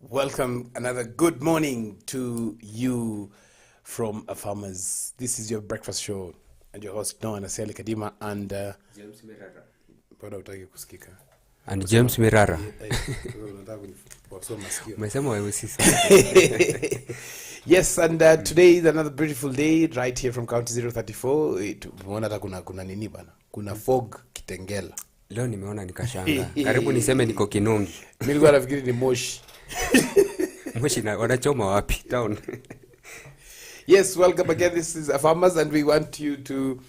Welcome, another good morning to you from a farmers. This is your breakfast show and your host Noah Naseli Kadima and James Mirara. bado utaki kusikika. And James Mirara. Umesema wewe usisikie. Yes, and today is another beautiful day right here from County 034. Tumeona hata kuna nini bana? Kuna fog Kitengela. Leo nimeona nikashanga. Karibu niseme niko Kinongi. Mimi nilikuwa nafikiri ni Moshi. Moshi na wanachoma wapi town? Yes, welcome again. This is Farmers, and we want you to,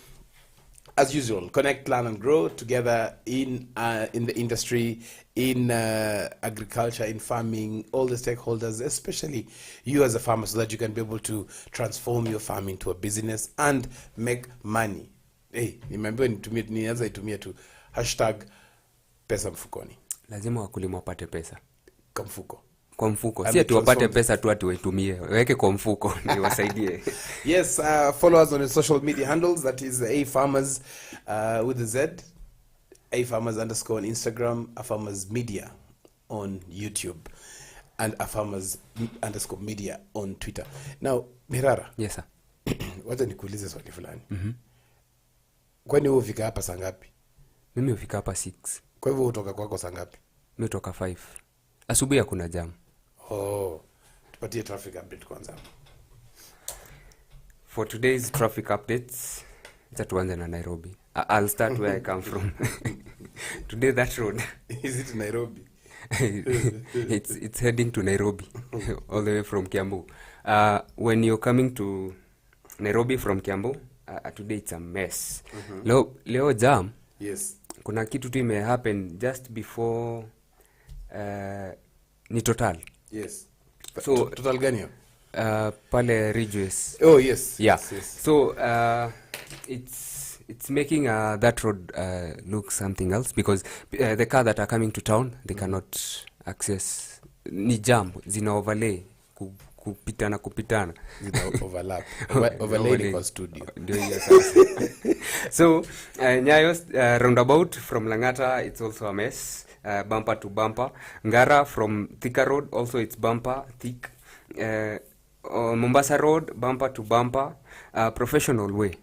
as usual, connect, learn, and grow together in the industry, in agriculture, in farming, all the stakeholders, especially you as a farmer, so that you can be able to transform your farm into a business and make money. Hey, nimeambiwa nianza itumie tu #pesa mfukoni. Lazima wakulima wapate pesa. Kwa mfuko. Kwa mfuko. Si ati wapate pesa tu ati waitumie. Weke kwa mfuko ni wasaidie. Yes, follow us on the social media handles. That is @farmers with a Z. @farmers_ on Instagram, @farmers media on YouTube, and @farmers_ media on Twitter. Now, Mirara. Yes, sir. Wacha nikuulize swali fulani. Kwani wewe ufika hapa saa ngapi? Mimi ufika hapa 6. Kwa hivyo utoka kwako saa ngapi? Mimi utoka 5. Asubuhi hakuna jam. Oh, tupatie traffic update kwanza. For today's traffic updates, tuanze na Nairobi. I'll start where I come from. Today that road. Is it Nairobi? It's heading to Nairobi, all the way from Kiambu. When you're coming to Nairobi from Kiambu, today it's a mess. Leo jam. Yes. Kuna kitu tu ime happen just before ni Total. Yes. So Total gani? Pale Ridgeways. Oh yes. Yeah. Yes. So it's making that road look something else because the car that are coming to town, they cannot access. Ni jam zina overlay kupitana zina overlap. Overlay kwa studio. So Nyayo roundabout from Langata, it's also a mess. Bumper to bumper. Ngara from Thika Road, also it's bumper thick. Mombasa Road, bumper to bumper. Professional way.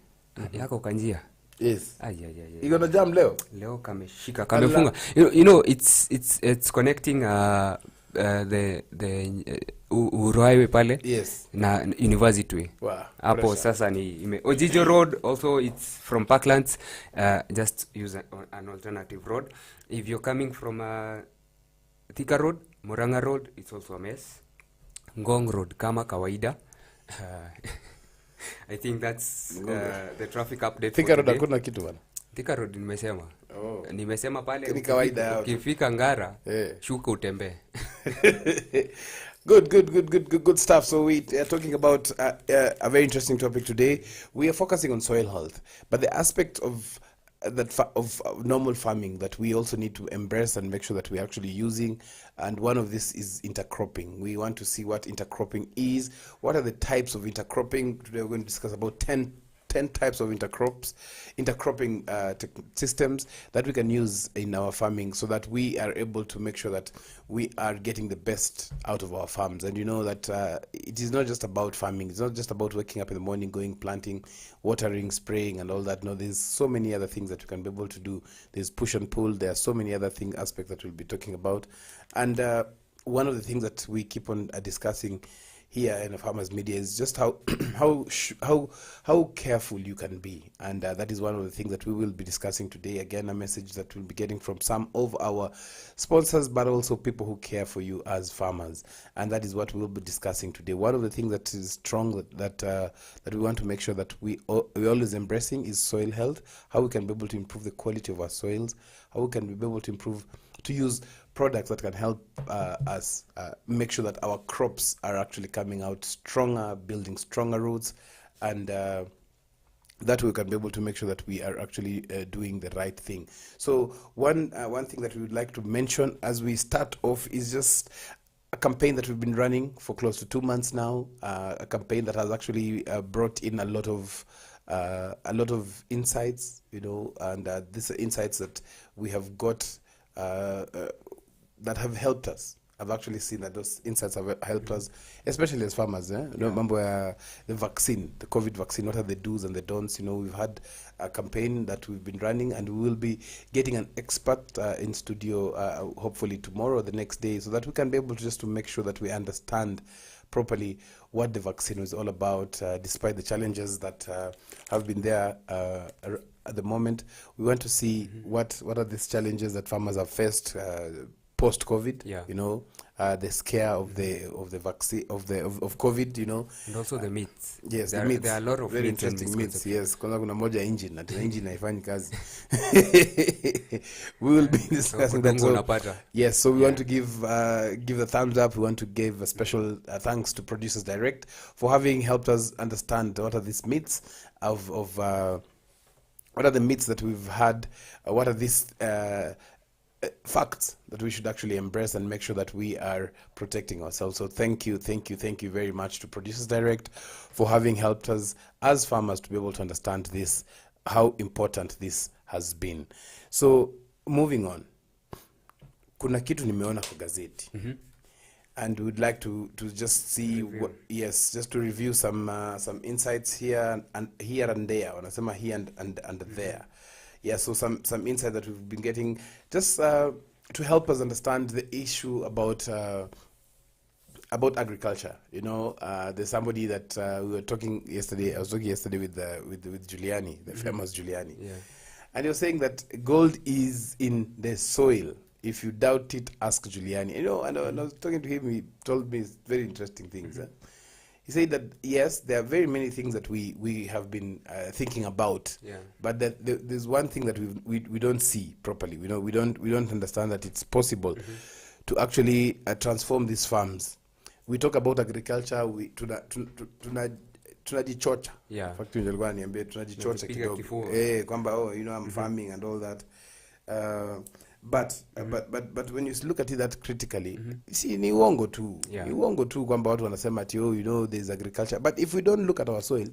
Yako kanjia. Yes. Ay. Iko na jam leo? Leo kameshika, kamefunga. You know it's connecting the Uhuru Highway pale. Yes. Na University. Wow. Hapo sasa ni Ojijo Road, also it's from Parklands. Just use an alternative road. If you're coming from Thika Road, Murang'a Road, it's also a mess. Ngong Road kama kawaida. I think that's the traffic update. Thika Road hakuna kitu bana. Thika Road nimesema. Oh. Nimesema pale ni kawaida yao. Ukifika Ngara, shuka utembee. Good stuff. So we are talking about a very interesting topic today. We are focusing on soil health, but the aspect of of normal farming that we also need to embrace and make sure that we're actually using, and one of this is intercropping. We want to see what intercropping is, what are the types of intercropping. Today we're going to discuss about 10 types of intercropping systems that we can use in our farming, so that we are able to make sure that we are getting the best out of our farms. And you know that it is not just about farming. It's not just about waking up in the morning, going planting, watering, spraying and all that. No, there's so many other things that we can be able to do. There's push and pull. There are so many other aspects that we'll be talking about. And one of the things that we keep on discussing here in the Farmers Media is just how careful you can be, and that is one of the things that we will be discussing today. Again, a message that we'll be getting from some of our sponsors, but also people who care for you as farmers, and that is what we'll be discussing today. One of the things that is strong that we want to make sure that we always embracing is soil health. How we can be able to improve the quality of our soils. How we can be able to use products that can help us make sure that our crops are actually coming out stronger, building stronger roots, and that we can be able to make sure that we are actually doing the right thing. So one thing that we would like to mention as we start off is just a campaign that we've been running for close to 2 months now, a campaign that has actually brought in a lot of insights, you know, and these are insights that we have got that have helped us I've actually seen that those insights have helped us, especially as farmers. You know, mambo ya the vaccine, the COVID vaccine, what are the do's and the don'ts? You know, we've had a campaign that we've been running, and we will be getting an expert in studio hopefully tomorrow or the next day, so that we can be able to just to make sure that we understand properly what the vaccine is all about, despite the challenges that have been there at the moment. We want to see what are these challenges that farmers have faced post-COVID. You know, the scare of the vaccine of COVID. You know, And also the myths. yes, there, the myths. there are a lot of Very myths and interesting myths. misconceptions. Yes, kuna moja engine na tena engine haifanyi kazi. We will be discussing that. Kudungu So, unapata. yes, so we want to give a thumbs up. We want to give a special thanks to Producers Direct for having helped us understand what are these myths of what are the myths that we've had, what are these facts that we should actually embrace and make sure that we are protecting ourselves. So thank you very much to Producers Direct for having helped us as farmers to be able to understand this, how important this has been. So moving on, kuna kitu nimeona kwa gazeti, and we'd like to just see just to review some insights here and there. Wanasema here and there. Yeah, so some insight that we've been getting just to help us understand the issue about agriculture. You know, there's somebody that we were talking yesterday. I was talking yesterday with Giuliani, the famous Giuliani, and he was saying that gold is in the soil. If you doubt it, ask Giuliani. You know, and I was talking to him. He told me very interesting things. He said that yes, there are very many things that we have been thinking about, but that there's one thing that we don't see properly. You know, we don't understand that it's possible to actually transform these farms. We talk about agriculture. We tunajichocha. Factory nilikuwa niambia tunajichocha kidogo. Kwamba you know, I'm farming and all that. But when you look at it that critically, see, ni uongo tu. Ni uongo tu kwamba watu wanasema ati you know there's agriculture. But if we don't look at our soil,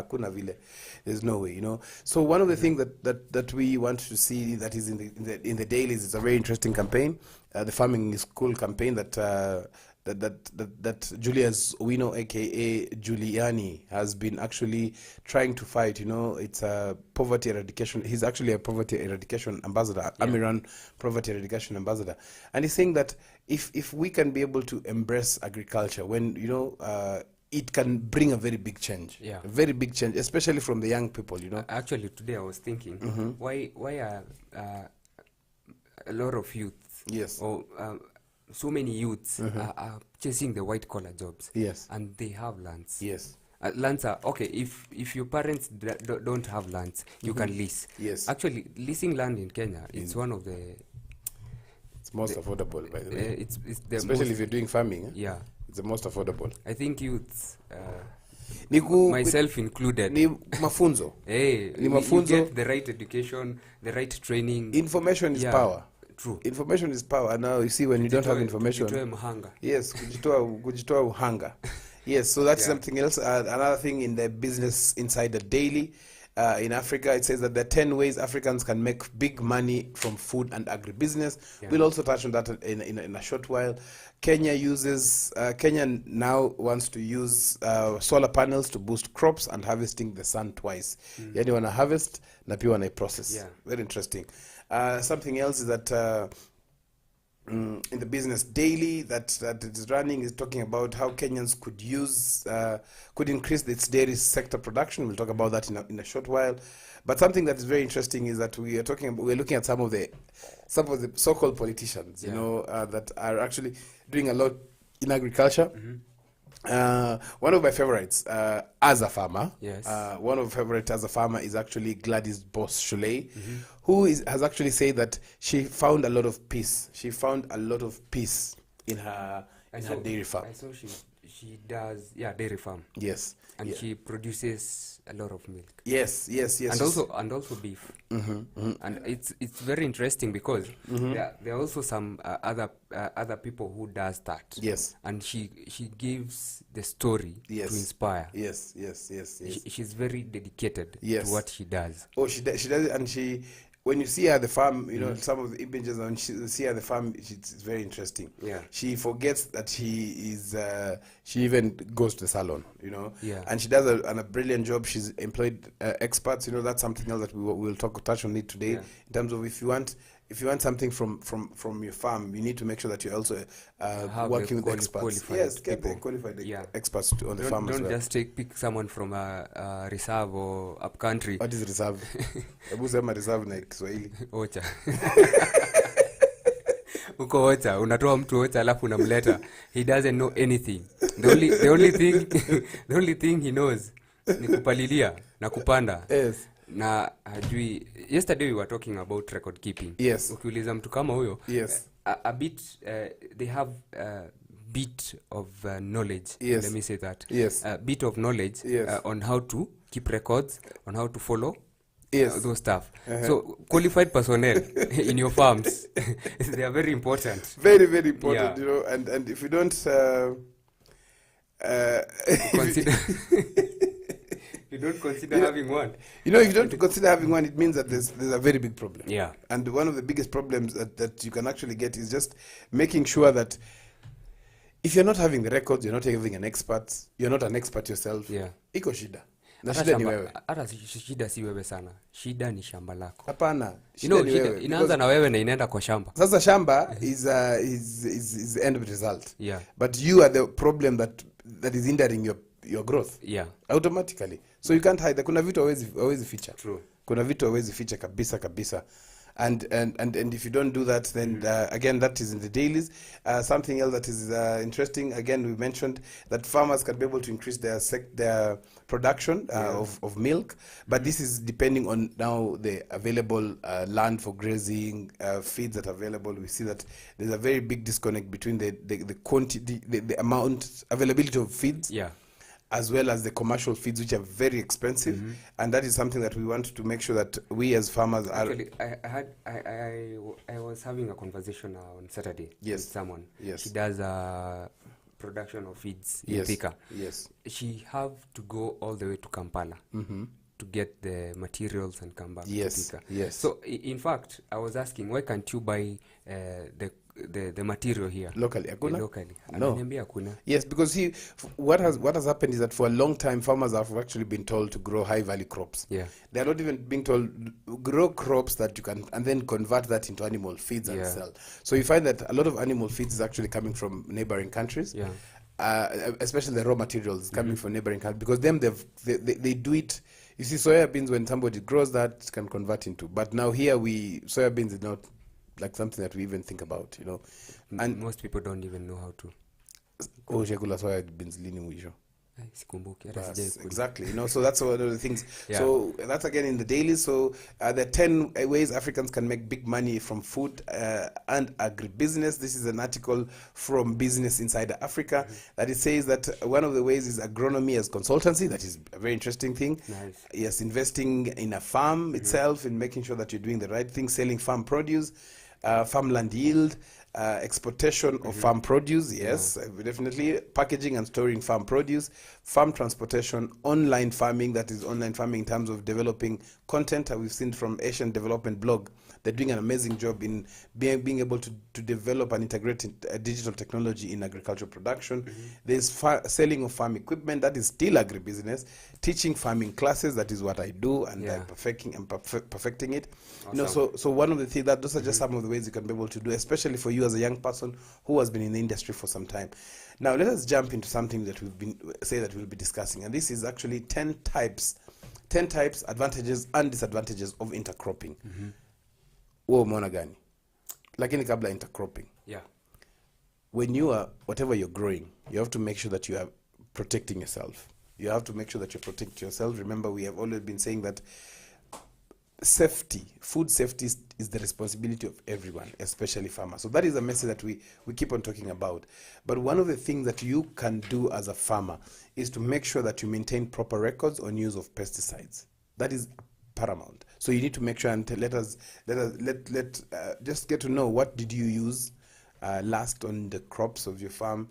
kuna vile, there's no way, you know. So one of the things that we want to see that is in the dailies is a very interesting campaign, the Farming is Cool campaign that Julius Owino, aka Giuliani, has been actually trying to fight. You know, it's a poverty eradication. He's actually a poverty eradication ambassador, Amiran poverty eradication ambassador, and he's saying that if we can be able to embrace agriculture, when you know, it can bring a very big change, a very big change, especially from the young people. You know, actually today I was thinking, why are a lot of youth, or so many youths are chasing the white collar jobs, and they have lands. Lands are okay if your parents don't have lands, you can lease. Actually, leasing land in Kenya, it's one of the most affordable, by the way. It's the especially if you're doing farming. It's the most affordable. I think youths, myself included, ni mafunzo. Ni mafunzo. You get the right education, the right training. Information is power. True. Information is power. Now you see, when you don't have information, yes, kujitoa uhanga. Yes, so that's something else. Another thing in the Business Insider Daily, in Africa, it says that there are 10 ways Africans can make big money from food and agribusiness. We'll also touch on that in a short while. Kenya now wants to use solar panels to boost crops and harvesting the sun twice. Yani wana harvest na pia wana process. Very interesting. Something else is that in the Business Daily that it is running is talking about how Kenyans could increase its dairy sector production. We'll talk about that in a short while. But something that is very interesting is that we're looking at some of the so-called politicians, you know, that are actually doing a lot in agriculture. One of my favorites as a farmer, is actually Gladys Boss Shuley, who has actually said that she found a lot of peace. She found a lot of peace in her dairy farm. I saw she does dairy farm. Yes. And she produces a lot of milk. Yes. And also beef. And it's very interesting because there are also some other people who does that. Yes. And she gives the story to inspire. Yes. She's very dedicated to what she does. Oh, she does, and she when you see her at the farm, you know, some of the images when you see her at the farm, it's very interesting. Yeah. She forgets that she is, she even goes to the salon, you know. Yeah. And she does a brilliant job. She's employed experts, you know, that's something else that we'll touch on it today. Yeah. In terms of if you want something from your farm, you need to make sure that you're also working with experts. Yes, get the qualified experts on the farm as well. Don't just pick someone from a reserve or up country. What is reserve? Hebu sema reserve na Kiswahili. Ocha. Uko ocha, unatoa mtu ocha alafu unamleta. He doesn't know anything. The only thing he knows ni kupalilia na kupanda. Yes. Na hajui, yesterday we were talking about record keeping. Yes. Ukiuliza mtu kama huyo, yes. A bit they have bit of knowledge. Yes. Let me say that. Yes. A bit of knowledge on how to keep records, on how to follow those stuff. So qualified personnel in your farms, they are very important. Very, very important, you know. And if you don't consider you don't consider having one. You know, if you don't consider having one, it means that there's a very big problem. Yeah. And one of the biggest problems that you can actually get is just making sure that if you're not having the records, you're not having an expert, you're not an expert yourself. Yeah. Iko shida. Na shida ni wewe. Hata shida si wewe sana. Shida ni shamba lako. Hapana. Shida ni wewe. Inaanza na wewe na inaenda kwa shamba. Sasa shamba is the end of result. Yeah. But you are the problem that is hindering your growth. Yeah. Automatically. So you can't hide. Kuna vitu hawezi ficha. True. Kuna vitu hawezi ficha kabisa. And if you don't do that, then again, that is in the dailies. Something else that is interesting, again, we mentioned that farmers can be able to increase their production of milk, but this is depending on now the available land for grazing, feeds that are available. We see that there's a very big disconnect between the quantity, the amount, availability of feeds. Yeah. As well as the commercial feeds, which are very expensive, and that is something that we want to make sure that we as farmers are. Actually, I was having a conversation on Saturday with someone. Yes. She does production of feeds in Yes. Thika. Yes. She have to go all the way to Kampala to get the materials and come back to Thika. Yes. So in fact, I was asking, why can't you buy the material here Locally? Locally. No. Yes, because what has happened is that for a long time farmers have actually been told to grow high value crops. Yeah. They are not even being told grow crops that you can and then convert that into animal feeds and sell. So you find that a lot of animal feeds is actually coming from neighboring countries. Yeah. Especially the raw materials coming from neighboring countries, because them they do it. You see, soya beans, when somebody grows that, can convert into. But now here soya beans is not like something that we even think about, you know. And most people don't even know how to. Shekula soya beans lini mwisho. Sikumbuki. Exactly, you know, so that's one of the things. So that's again in the daily. So there are 10 ways Africans can make big money from food and agribusiness. This is an article from Business Insider Africa that it says that one of the ways is agronomy as consultancy. That is a very interesting thing. Nice. Yes, investing in a farm itself, in making sure that you're doing the right thing, selling farm produce, farmland yield, exportation of farm produce, definitely, packaging and storing farm produce, farm transportation, online farming, that is online farming in terms of developing content. We've seen from Asian Development Blog, they're doing an amazing job in being able to develop and integrate digital technology in agricultural production. There's selling of farm equipment, that is still agribusiness. Teaching farming classes, that is what I do, and I'm perfecting it. Awesome. You know, so one of the things that those are just some of the ways you can be able to do, especially for you as a young person who has been in the industry for some time. Now let us jump into something that we'll be discussing, and this is actually 10 types, advantages and disadvantages of intercropping. Umeona gani? Lakini kabla intercropping. Yeah. When you are whatever you're growing, you have to make sure that you are protecting yourself. You have to make sure that you protect yourself. Remember, we have always been saying that food safety is the responsibility of everyone, especially farmers. So that is a message that we keep on talking about. But one of the things that you can do as a farmer is to make sure that you maintain proper records on use of pesticides. That is paramount. So you need to make sure and let just get to know what did you use last on the crops of your farm.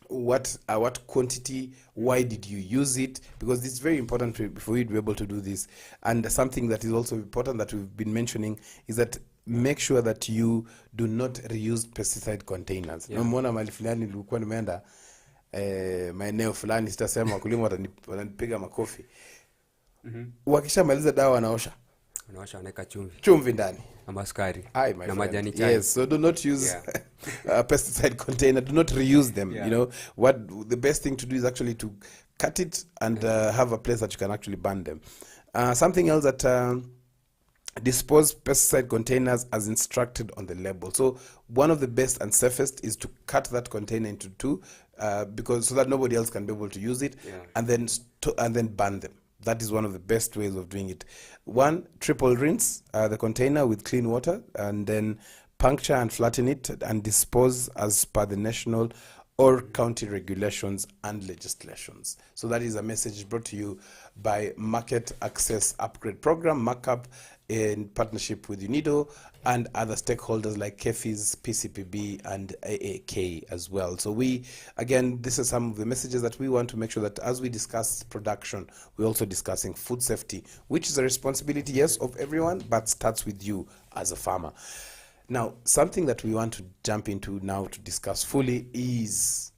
what quantity, why did you use it, because it's very important for you to be able to do this. And something that is also important that we've been mentioning is that make sure that you do not reuse pesticide containers. Namuona mahali fulani nilikuwa nimeenda maeneo fulani, sitasema wakulima wananipiga makofi. Wakishamaliza dawa wanaosha wanaweka chumvi ndani ama sukari na majani chai. Yes, so do not use a pesticide container, do not reuse them. You know what, the best thing to do is actually to cut it and have a place that you can actually burn them. Something else that dispose pesticide containers as instructed on the label. So one of the best and safest is to cut that container into two, because so that nobody else can be able to use it, and then burn them. That is one of the best ways of doing it. One, triple rinse the container with clean water, and then puncture and flatten it and dispose as per the national or county regulations and legislations. So that is a message brought to you by Market Access Upgrade Program, MACUP, in partnership with UNIDO and other stakeholders like KEFIS, PCPB, and AAK as well. So this is some of the messages that we want to make sure that as we discuss production, we're also discussing food safety, which is a responsibility, yes, of everyone, but starts with you as a farmer. Now, something that we want to jump into now to discuss fully is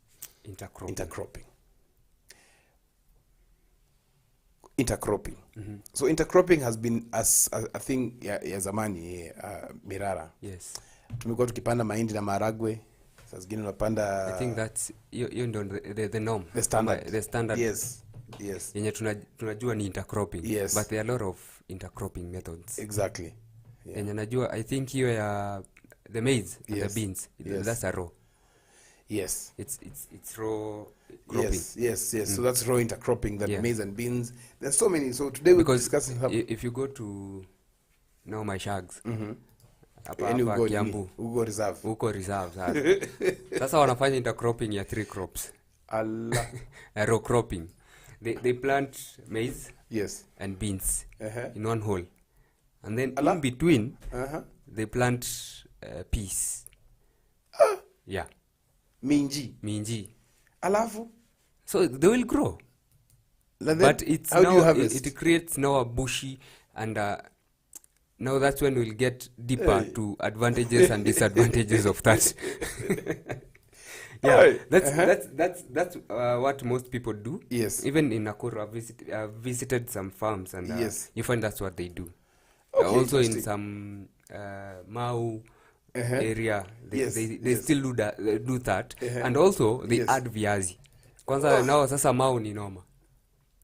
intercropping. So intercropping has been a thing ya zamani Mirara. Yes. Tumekuwa tukipanda mahindi na maragwe. Sasa zingine unapanda, I think that's you know the norm. The standard. The standard. Yes. Yenye tunajua ni intercropping. Yes. But there are a lot of intercropping methods. Exactly. Yeah. Yenye najua, I think hiyo ya the maize and the beans, that's a raw. Yes. It's raw cropping. Yes. So that's raw intercropping, that maize and beans. There's so many. So today we're discussing if you go to now my shags. Hapa Kiambu, Ugo reserve. Sasa wanafanya intercropping ya 3 crops. Allah. Raw cropping. They plant maize and beans in one hole. And then in between they plant peas. Yeah. Minji. Alafu. So they will grow. But it's now it creates now a bushy, and now that's when we'll get deeper to advantages and disadvantages of that. That's what most people do. Yes. Even in Nakuru, I've visited some farms, and you find that's what they do. Okay, also in some Mau area, they still do that, and also they add viazi. Kwanza nao sasa Mau ni noma.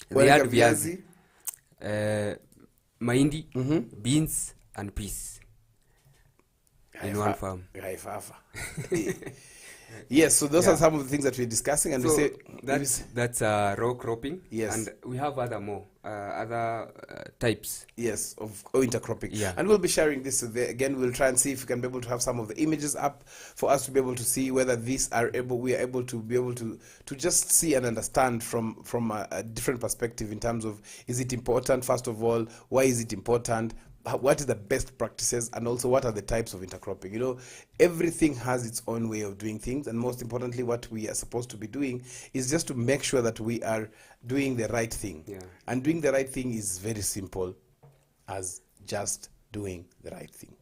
They add viazi, mahindi, beans and peas in one farm. Yes, so those are some of the things that we're discussing, and so we say that's raw cropping. Yes. And we have other types. Yes, of intercropping. Yeah. And we'll be sharing this again. We'll try and see if we can be able to have some of the images up for us to be able to see whether we are able to just see and understand from a different perspective in terms of, is it important, first of all, why is it important, what is the best practices, and also what are the types of intercropping. You know, everything has its own way of doing things, and most importantly, what we are supposed to be doing is just to make sure that we are doing the right thing. And doing the right thing is very simple as just doing the right thing.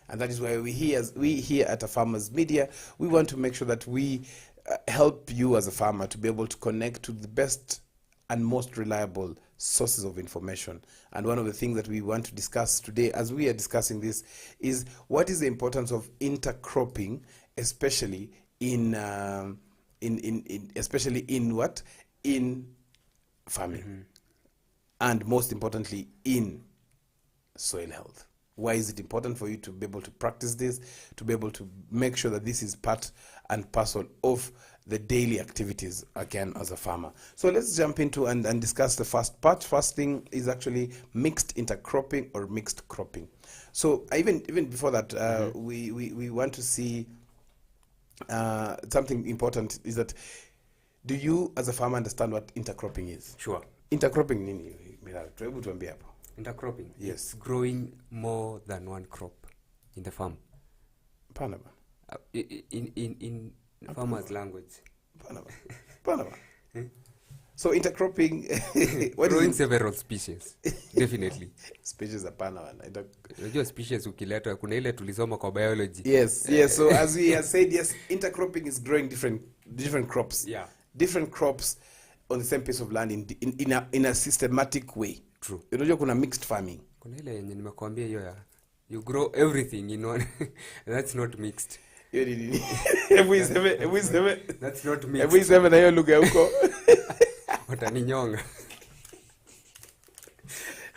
And that is why we here at A Farmers Media, we want to make sure that we help you as a farmer to be able to connect to the best and most reliable sources of information. And one of the things that we want to discuss today, as we are discussing this, is what is the importance of intercropping, especially in farming, and most importantly in soil health. Why is it important for you to be able to practice this, to be able to make sure that this is part and parcel of the daily activities again as a farmer? So let's jump into and discuss the first part. First thing is actually mixed intercropping or mixed cropping. So even before that, we want to see something important is that, do you as a farmer understand what intercropping is? Sure. Intercropping nini? Hebu tuambie hapo. Intercropping. Yes. It's growing more than one crop in the farm. Pana. In farmers' language. Panama. So intercropping, what Growing is several species. Definitely. species are Panama? Unajua species ukileta kuna ile tulisoma kwa biology. Yes. So as we have said, yes, intercropping is growing different crops. Yeah. Different crops on the same piece of land in a systematic way. True. Unajua kuna mixed farming. Kuna ile yenye nimekuambia hiyo ya you grow everything in one. That's not mixed. Hebu iseme That's not mixed. hebu iseme na hiyo lugha huko. Wataninyonga.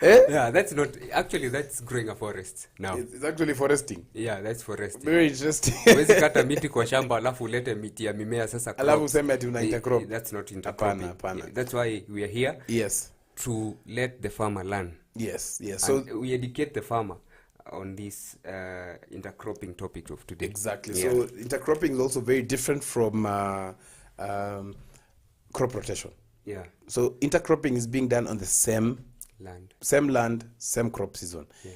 Yeah, that's not actually, that's growing a forest now. It's actually foresting. Yeah, that's foresting. Very interesting. Huwezi kata miti kwa shamba alafu ulete miti ya mimea sasa crop. Alafu useme ati una intercrop. That's not intercropping. Hapana. That's why we are here. Yes. To let the farmer learn. Yes. So we educate the farmer on this intercropping topic of today. Exactly. Yeah. So intercropping is also very different from crop rotation. Yeah. So intercropping is being done on the same land, same crop season. Yeah.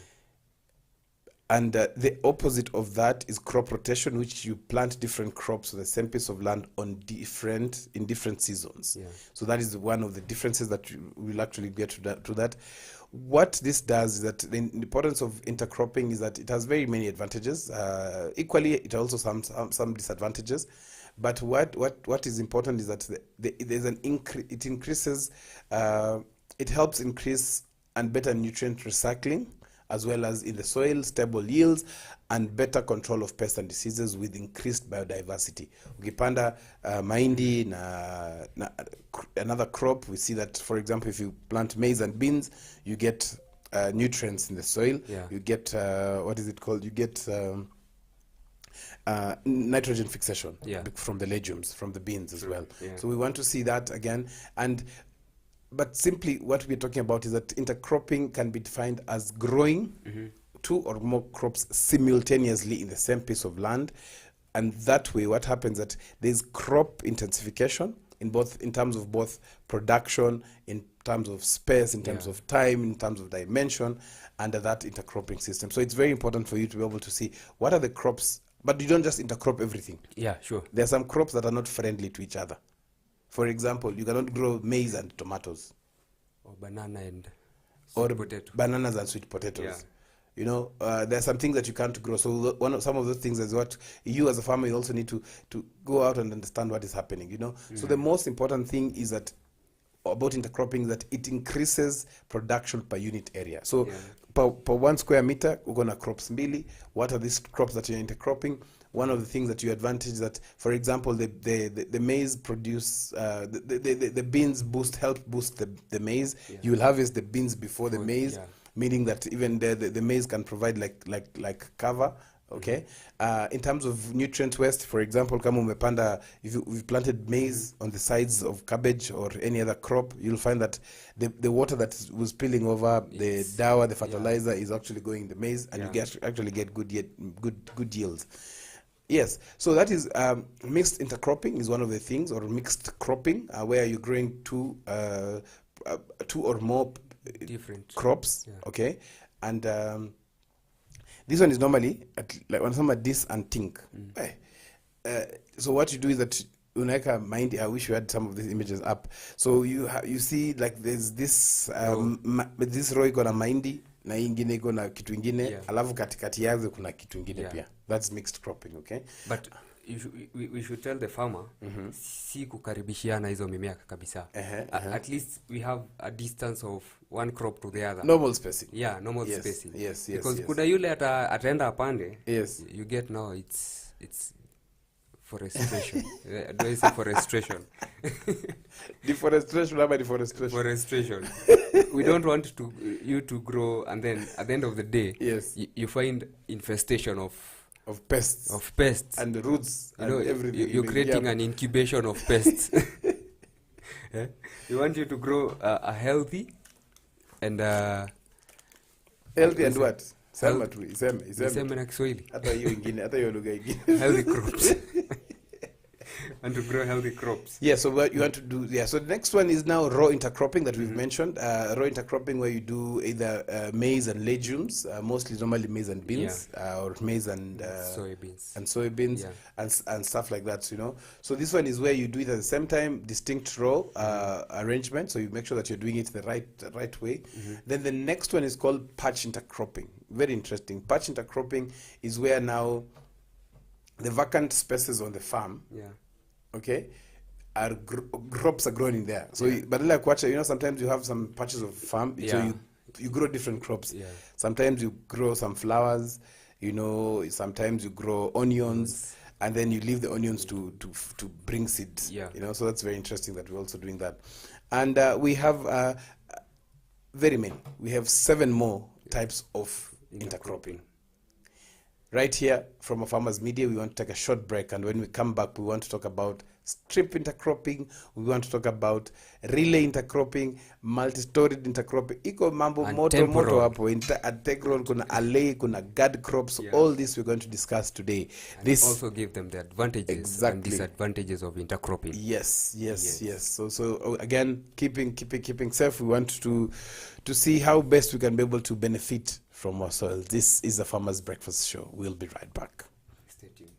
And the opposite of that is crop rotation, which you plant different crops on the same piece of land in different seasons. Yeah. So that is one of the differences that we'll actually get to that. What this does is that the importance of intercropping is that it has very many advantages. Equally, it also some disadvantages. But what is important is that there's an it increases, it helps increase and better nutrient recycling, as well as in the soil, stable yields, and better control of pests and diseases with increased biodiversity. Ukipanda mahindi na another crop, we see that, for example, if you plant maize and beans, you get nutrients in the soil. Yeah. You get, what is it called? You get nitrogen fixation from the legumes, from the beans as well. Yeah. So we want to see that again. But simply what we're talking about is that intercropping can be defined as growing two or more crops simultaneously in the same piece of land. And that way, what happens that there's crop intensification in terms of both production, in terms of space, in terms of time, in terms of dimension, under that intercropping system. So it's very important for you to be able to see what are the crops, but you don't just intercrop everything. Yeah, sure. There are some crops that are not friendly to each other. For example, you cannot grow maize and tomatoes. Or banana and sweet potato. Bananas and sweet potatoes. Yeah. You know, there are some things that you can't grow. So some of those things is what you as a farmer, you also need to go out and understand what is happening, you know. So the most important thing is that about intercropping, that it increases production per unit area. So per 1 square meter, we're going to crops mbili. What are these crops that you're intercropping? One of the things that you advantage that, for example, the maize produce, the beans help boost the maize. Yeah. You will harvest the beans before the maize, meaning that even the maize can provide like cover. Okay. In terms of nutrient waste, for example, kama umepanda, if we've planted maize on the sides of cabbage or any other crop, you'll find that the water that was spilling over the dawa, the fertilizer, is actually going in the maize, and you actually get good yields. Yes, so that is mixed intercropping is one of the things, or mixed cropping, where you're growing two or more different crops. Yeah. Okay, and this one is normally like when someone dis and think. So what you do is that unaweka mahindi. I wish you had some of these images up. So you see like there's this this row iko na mahindi na ingine iko na kitu ingine, alafu katikati yake kuna kitu ingine pia. That's mixed cropping, okay? But we should tell the farmer si kukaribishiana hizo mimea kabisa. At least we have a distance of one crop to the other. Normal spacing. Yeah, normal spacing. Yes. Because kuna yule ataenda apande. Yes. You get now it's forestation. Do I say forestation? Deforestation or deforestation? Forestation. We don't want you to grow, and then at the end of the day, you find infestation of pests. Of pests. And the roots, you know, and everything. You're creating an incubation of pests. We want you to grow a healthy and healthy and what? Sema tu, iseme na Kiswahili. Hata hiyo ingine, hata hiyo lugha ingine. Healthy crops. And to grow healthy crops. Yeah, so what you want to do, so the next one is now raw intercropping that we've mentioned. Raw intercropping where you do either maize and legumes, mostly normally maize and beans, or maize and soybeans Yeah. and stuff like that, So this one is where you do it at the same time, distinct raw arrangement, so you make sure that you're doing it the right way. Then the next one is called patch intercropping. Very interesting. Patch intercropping is where now the vacant spaces on the farm, okay, crops are grown in there. So, but like sometimes you have some patches of farm, so you grow different crops. Sometimes you grow some flowers, sometimes you grow onions, and then you leave the onions to bring seeds. So that's very interesting that we're also doing that. And we have very many. We have 7 more types of intercropping. Right here from a Farmers Media, we want to take a short break, and when we come back, we want to talk about strip intercropping, we want to talk about relay intercropping, multi-storied intercropping, iko mambo moto hapo, integral, kuna alley, kuna guard crops, all this we're going to discuss today. And this also give them the advantages and disadvantages of intercropping. Yes. So again, keeping safe, we want to see how best we can be able to benefit from our soil. This is the Farmers Breakfast Show. We'll be right back. Stay tuned.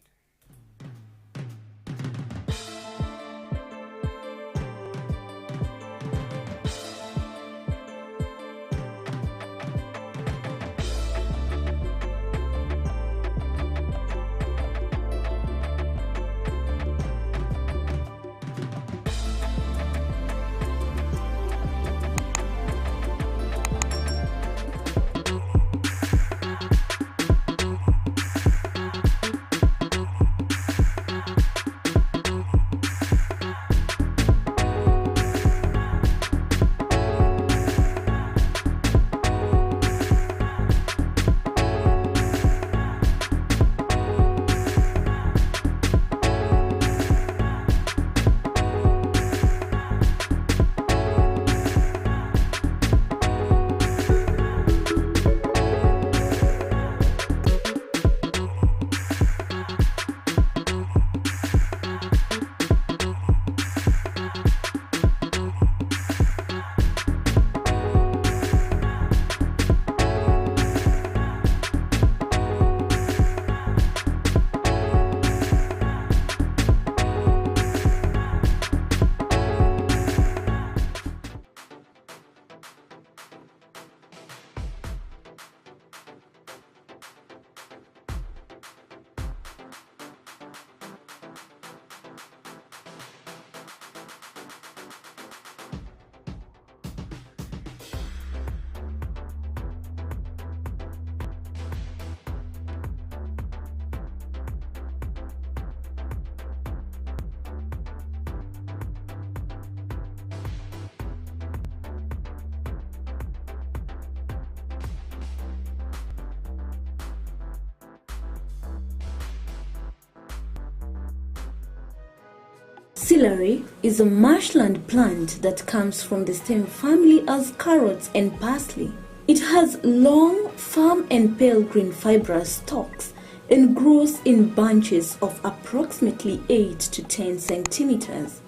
Celery is a marshland plant that comes from the same family as carrots and parsley. It has long, firm and pale green fibrous stalks and grows in bunches of approximately 8 to 10 centimeters.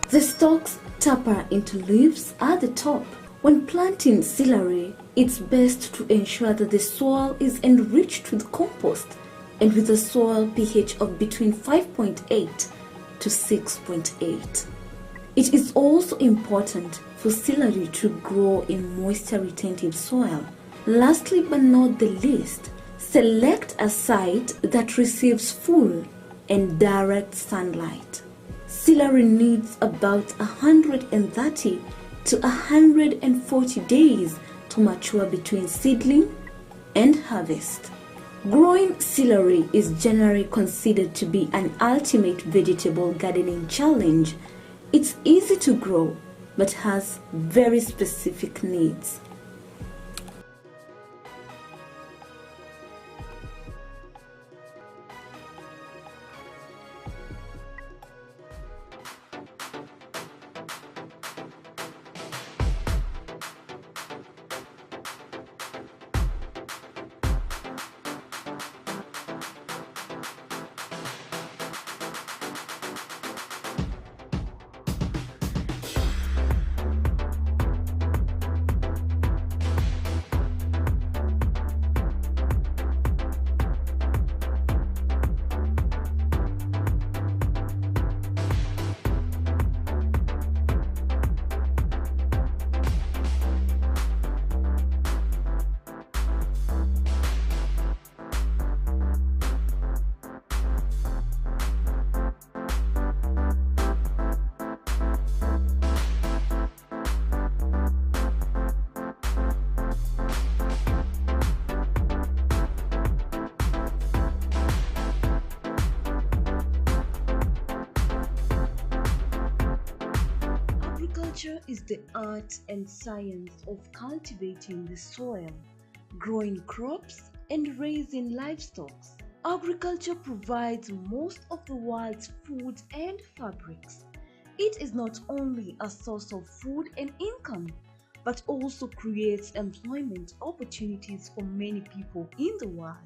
The stalks taper into leaves at the top. When planting celery, it's best to ensure that the soil is enriched with compost and with a soil pH of between 5.8 to 6.8. It is also important for celery to grow in moisture-retentive soil. Lastly but not the least, select a site that receives full and direct sunlight. Celery needs about 130 to 140 days to mature between seedling and harvest. Growing celery is generally considered to be an ultimate vegetable gardening challenge. It's easy to grow, but has very specific needs. Agriculture is the art and science of cultivating the soil, growing crops, and raising livestock. Agriculture provides most of the world's food and fabrics. It is not only a source of food and income, but also creates employment opportunities for many people in the world.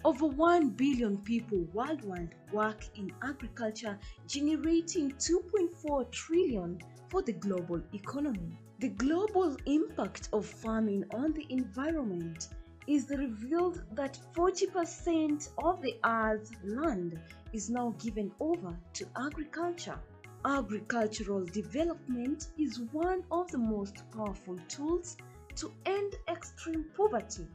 Over 1 billion people worldwide work in agriculture, generating 2.4 trillion for the global economy. The global impact of farming on the environment is revealed that 40% of the Earth's land is now given over to agriculture. Agricultural development is one of the most powerful tools to end extreme poverty,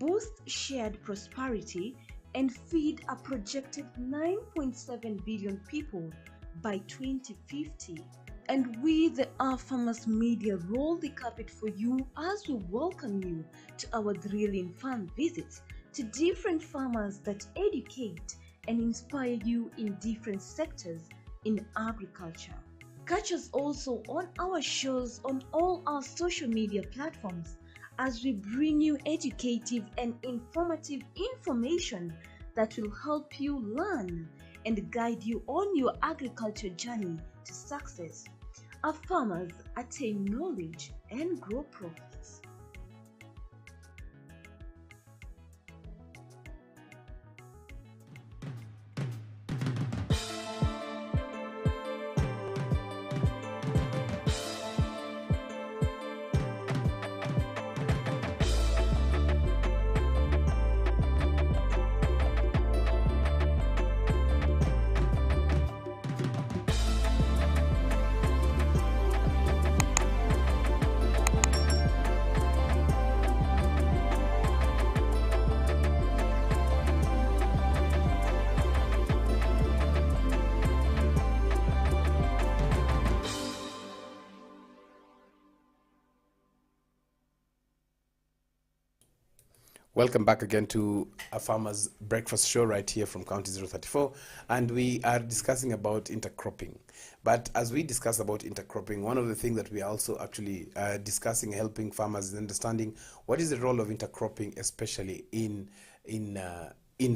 boost shared prosperity, and feed a projected 9.7 billion people by 2050. And we, the Our Farmers Media, roll the carpet for you as we welcome you to our thrilling farm visits to different farmers that educate and inspire you in different sectors in agriculture. Catch us also on our shows on all our social media platforms as we bring you educative and informative information that will help you learn and guide you on your agriculture journey to success. Our farmers attain knowledge and grow profits. Welcome back again to a Farmer's Breakfast Show right here from County 034, and we are discussing about intercropping. But as we discuss about intercropping, one of the things that we are also actually discussing, helping farmers, is understanding what is the role of intercropping, especially in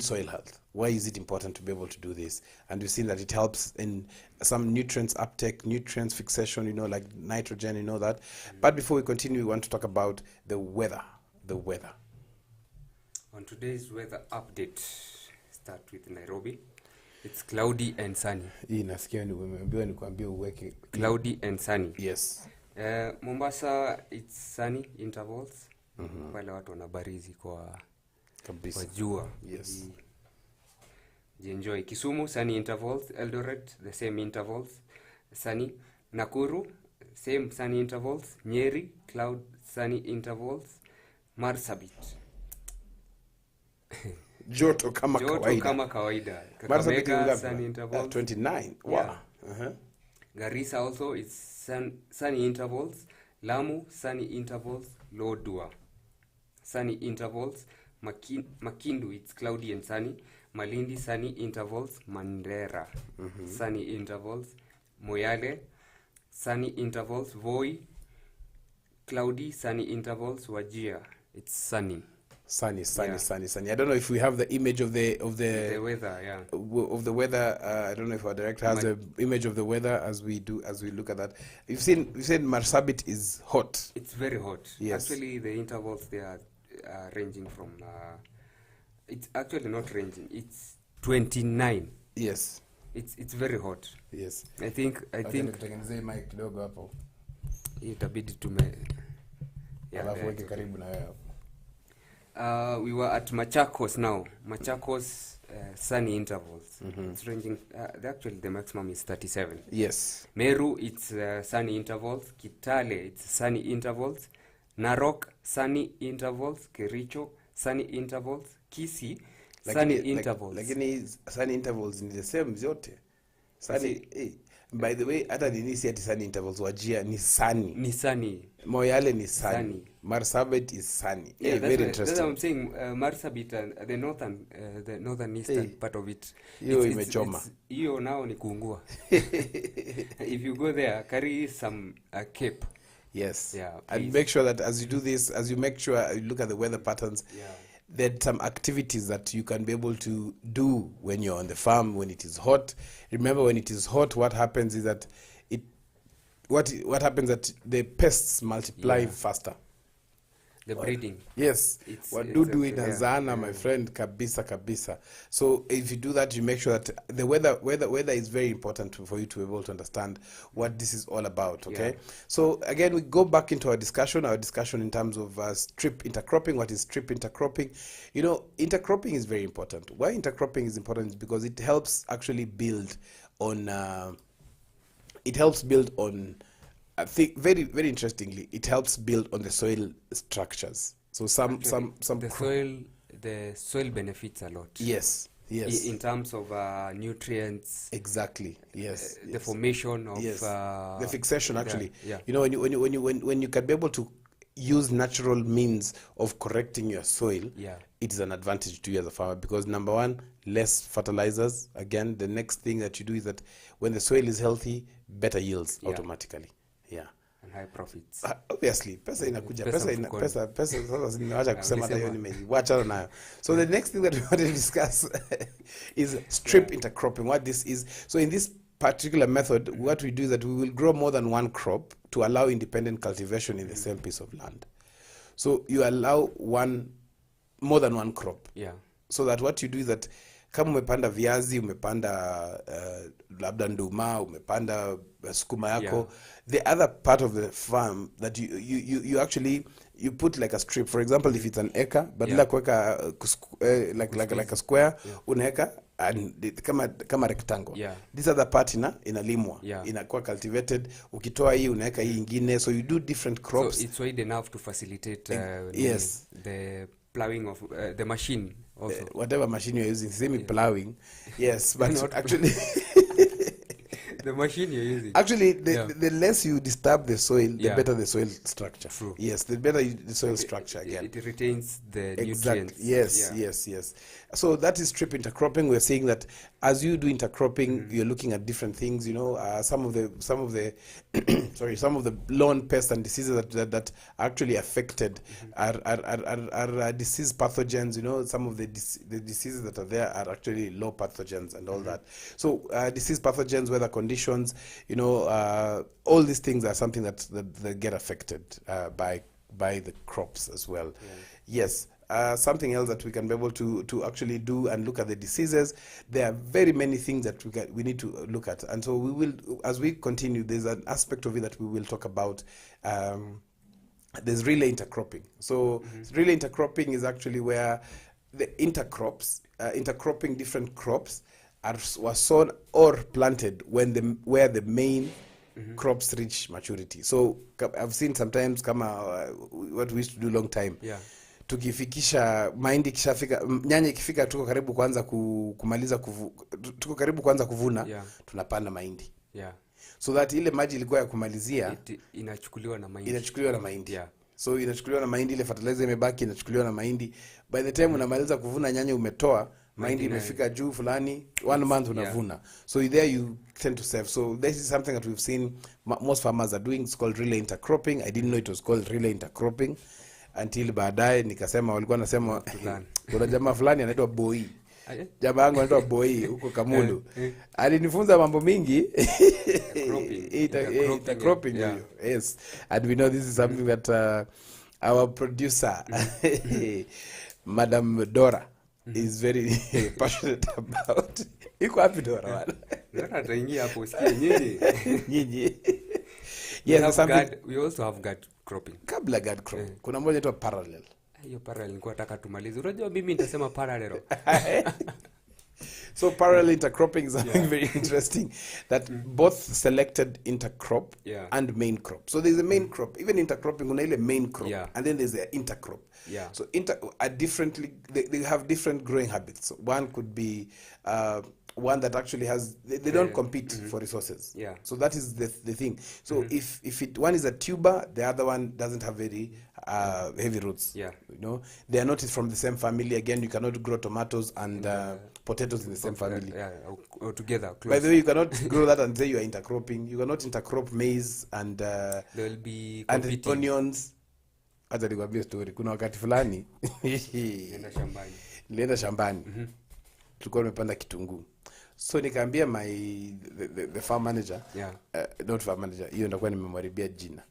soil health. Why is it important to be able to do this? And we've seen that it helps in some nutrients uptake, nutrients fixation, like nitrogen, that. But before we continue, we want to talk about the weather. On today's weather update, start with Nairobi. It's cloudy and sunny. Cloudy and sunny. Yes. Mombasa, it's sunny intervals. Wale watu wanabarizi kwa jua. Yes. Enjoy. Kisumu, sunny intervals. Eldoret, the same intervals. Sunny. Nakuru, same sunny intervals. Nyeri, cloud, sunny intervals. Marsabit. Joto kama kawaida. Kakamega, sunny intervals. 29. Wow. Yeah. Garissa also, it's sunny intervals. Lamu, sunny intervals. Lodwar, sunny intervals. Makindu, it's cloudy and sunny. Malindi, sunny intervals. Mandera, sunny intervals. Moyale, sunny intervals. Voi, cloudy, sunny intervals. Wajir, it's sunny. Sunny. I don't know if we have the image of the weather, yeah. Of the weather. I don't know if our director has the image of the weather as we look at that. You've said Marsabit is hot. It's very hot. Yes. Actually, the intervals they are ranging from. It's actually not ranging. It's 29. Yes. It's very hot. Yes. I think. Tutengenezee mic kidogo hapo. Itabidi tume. Alafu weke karibu na wewe. We were at Machakos now. Machakos, sunny intervals. It's ranging. Actually, the maximum is 37. Yes. Meru, it's sunny intervals. Kitale, it's sunny intervals. Narok, sunny intervals. Kericho, sunny intervals. Kisii, sunny intervals. Lakini sunny intervals ni the same zote. Sunny. By the way, hata nini si ati sunny intervals, Wajia ni sunny. Ni sunny. Moyale ni sunny. Sunny. Marsabit is sunny. Yeah, Hey, that's very why, that's interesting. what I'm saying. Marsabit and the northern eastern part of it. Hiyo imechoma. Hiyo nao ni kuungua. If you go there, carry some cape. Yes. Yeah, And please. make sure that as you do this, as you make sure you look at the weather patterns, Yeah. there are some activities that you can be able to do when you're on the farm when it is hot. Remember, when it is hot, what happens is that what happens that the pests multiply Yeah. faster. The breeding. Yes, wadudu inazaana, my friend, kabisa. So if you do that, you make sure that the weather is very important for you to be able to understand what this is all about. Okay, Yeah. so again, we go back into our discussion in terms of strip intercropping. What is strip intercropping? You know, intercropping is very important. Why intercropping is important is because it helps actually build on. I think very, very interestingly, it helps build on the soil structures. So some The soil benefits a lot. Yes. In terms of nutrients. Exactly. Yes. The formation of the fixation actually. Yeah. You know, when you can be able to use natural means of correcting your soil, Yeah. it is an advantage to you as a farmer because number one, less fertilizers. Again, the next thing that you do is that when the soil is healthy, better yields automatically. Yeah. And high profits. Obviously, pesa inakuja. Pesa Pesa mfukoni. sasa nimewacha kusema hata hiyo nimeiwacha nayo. So the next thing that we want to discuss is strip intercropping. What this is. So in this particular method, what we do is that we will grow more than one crop to allow independent cultivation in the same piece of land. So you allow more than one crop. Yeah. So that what you do is that kama umepanda viazi, umepanda labda nduma, umepanda sukuma yako, Yeah. the other part of the farm that you actually you put like a strip. For example, if it's an acre, badala kuweka like a square, unaweka and kama rectangle. Yeah. This other part inalimwa, Yeah. inakuwa cultivated. Ukitoa hii unaweka hii ingine, so you do different crops. So it's wide enough to facilitate yes. the plowing of the machine also. Whatever machine you're using, semi plowing, yes, but Not actually the machine you're using. actually the less you disturb the soil, the Yeah. better the soil structure. True. The better the soil structure again. It retains the Exactly. nutrients. Yes. So that is strip intercropping. We're saying that as you do intercropping, you're looking at different things. You know, some of the some of the lawn pests and diseases that are actually affected are disease pathogens. You know, some of the diseases that are there are actually low pathogens and all that. So disease pathogens, weather conditions. You know, all these things are something that get affected by the crops as well. Yes. Something else that we can be able to actually do and look at the diseases. There are very many things that we need to look at, and so we will, as we continue, there's an aspect of it that we will talk about. There's relay intercropping. So relay intercropping is actually where the intercropping different crops were sown or planted where the main crops reach maturity. So I've seen sometimes what we used to do long time. Yeah. Tukifikisha mahindi nyanya ikifika tuko karibu kuanza kuvuna, tunapanda mahindi. Yeah. So that ile maji ilikuwa ya kumalizia inachukuliwa na mahindi. Yeah. So inachukuliwa na mahindi, ile fertilizer imebaki inachukuliwa na mahindi. By the time unamaliza kuvuna nyanya umetoa, mahindi imefika juu fulani, 1 month unavuna. So there you tend to save. So this is something that we've seen most farmers are doing. It's called relay intercropping. I didn't know it was called relay intercropping until baadaye nikasema walikuwa nasema kuna jamaa fulani anaitwa Boy. Jamaa yangu anaitwa Boy huko Kamulu. Alinifunza mambo mingi. Intercropping. Yes. And we know this is something that our producer Madam Dora is very passionate about. Iko wapi Dora wana? Dora ataingia hapo usikie nyinyi. Yes, we also have guard cropping. Kabla guard cropping. Kuna moja inaitwa parallel. Hiyo parallel nilikuwa nataka tumalize. Unajua mimi nitasema parallel. So parallel intercropping is something very interesting that both selected intercrop and main crop. So there's a main crop. Even intercropping kuna ile main crop and then there's the intercrop. Yeah. So they have different growing habits. So one could be one that actually has, they don't compete for resources. Yeah. So that is the thing. So if one is a tuber, the other one doesn't have very heavy roots. Yeah. You know, they are not from the same family. Again, you cannot grow tomatoes and potatoes in the same family. Yeah, or together. Close. By the way, you cannot grow that and say you are intercropping. You cannot intercrop maize and They will be and competing. onions. Hata nikwambie story. Kuna wakati fulani Nenda shambani. nilienda shambani. Tulikuwa tumepanda kitunguu. So nikaambia the farm manager, not farm manager, hiyo ndakuwa nimemharibia jina.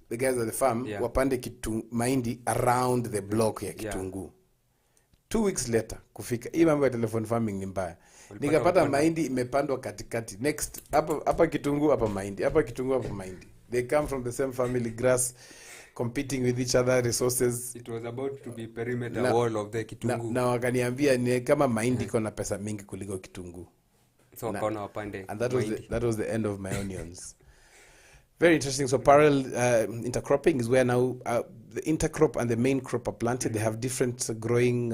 The guys at the farm wapande mahindi around the block ya kitunguu. 2 weeks later kufika. Hii mambo ya telephone farming ni mbaya. Nikapata mahindi imepandwa katikati. Next hapa kitunguu, hapa mahindi. Hapa kitunguu, hapa mahindi. They come from the same family, grass, competing with each other, resources. It was about to be perimeter wall of the kitunguu. Na wakaniambia ni kama mahindi iko na pesa mingi kuliko kitunguu. So wakaona wapande. And that was the end of my onions. Very interesting. So parallel intercropping is where now the intercrop and the main crop are planted. They have different growing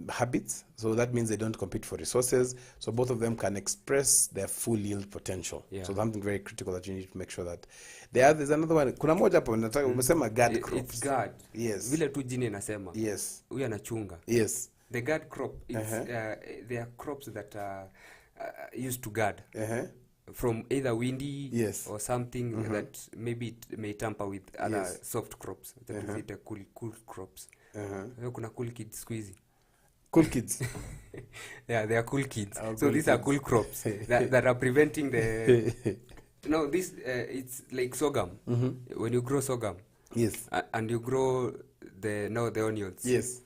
habits. So that means they don't compete for resources. So both of them can express their full yield potential. Yeah. So something very critical that you need to make sure that. There's another one. Kuna moja hapo nataka umesema guard crops. It's guard. Yes. Vile tu jini inasema. Yes. Huyu anachunga. Yes. The guard crop, it's, they are crops that are used to guard. From either windy or something that maybe it may tamper with other soft crops. That is it, cool crops. Kuna cool kids squeezy. Cool kids. Yeah, they are cool kids. Oh, so cool these kids. are cool crops that are preventing the... No, this it's like sorghum. When you grow sorghum, yes, and you grow the onions. Yes.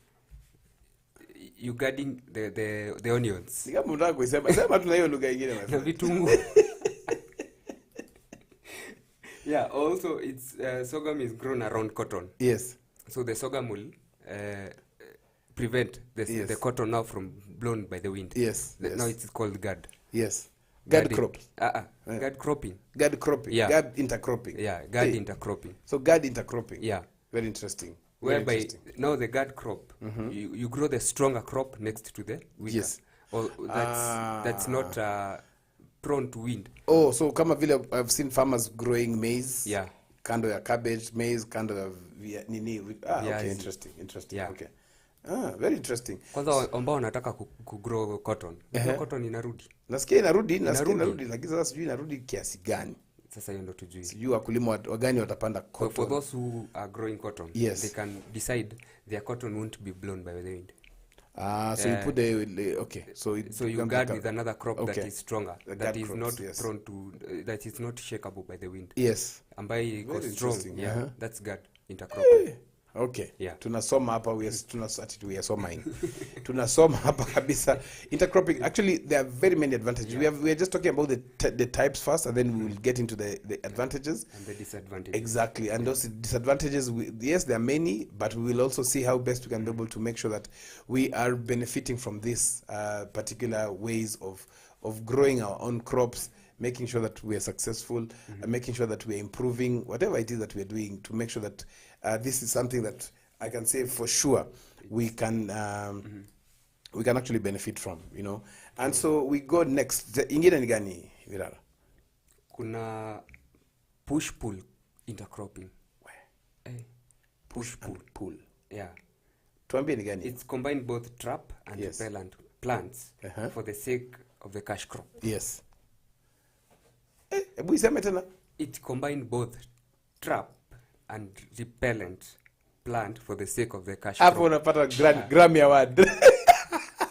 You guarding the onions. Ni kama unataka kusema sema tuna hiyo lugha nyingine Na vitunguu. Yeah, also it's sorghum is grown around cotton. Yes. So the sorghum will prevent the cotton now from blown by the wind. Yes. Now it's called guard. Yes. Guard crops. Guard cropping. Guard cropping. Yeah. Guard intercropping. Yeah, guard intercropping. So guard intercropping. Yeah. Very interesting. Whereby now the guard crop, you grow the stronger crop next to the weaker. Yes. Or that's not prone to wind. Oh, so kama vile I've seen farmers growing maize. Yeah. Kando ya cabbage, maize, kando ya nini. Okay, interesting. Yeah. Okay. Very interesting. Kwanza ambao wanataka kugrow cotton. Cotton inarudi. Nasikia inarudi, lakini sasa sijui inarudi kiasi gani. Sasa hiyo ndo tujui. Sijui wakulima wagani watapanda cotton. So for those who are growing cotton, they can decide their cotton won't be blown by the wind. So you put okay. So you guard with another crop that is stronger, that is crops, not prone to, that is not shakeable by the wind. Yes. Ambayo iko strong. Yeah, that's guard intercropping. Hey. Okay. Yeah. Tunasoma hapa we are soming. Tunasoma hapa kabisa. Intercropping, actually there are very many advantages. We are just talking about the types first, and then we will get into the advantages and the disadvantages. Exactly. And those disadvantages, yes, there are many, but we will also see how best we can be able to make sure that we are benefiting from this particular ways of growing our own crops, making sure that we are successful, making sure that we are improving whatever it is that we are doing, to make sure that this is something that I can say for sure we can actually benefit from, you know. And so we go next. Ingine ni gani, Virara? Kuna push-pull intercropping. Push-pull. Yeah. Tuambie ni gani? It's combined both trap and repellent plants for the sake of the cash crop. Yes. Ebu iseme tena. It combined both trap and repellent plant for the sake of the cash crop. Hapo unapata Grammy Award.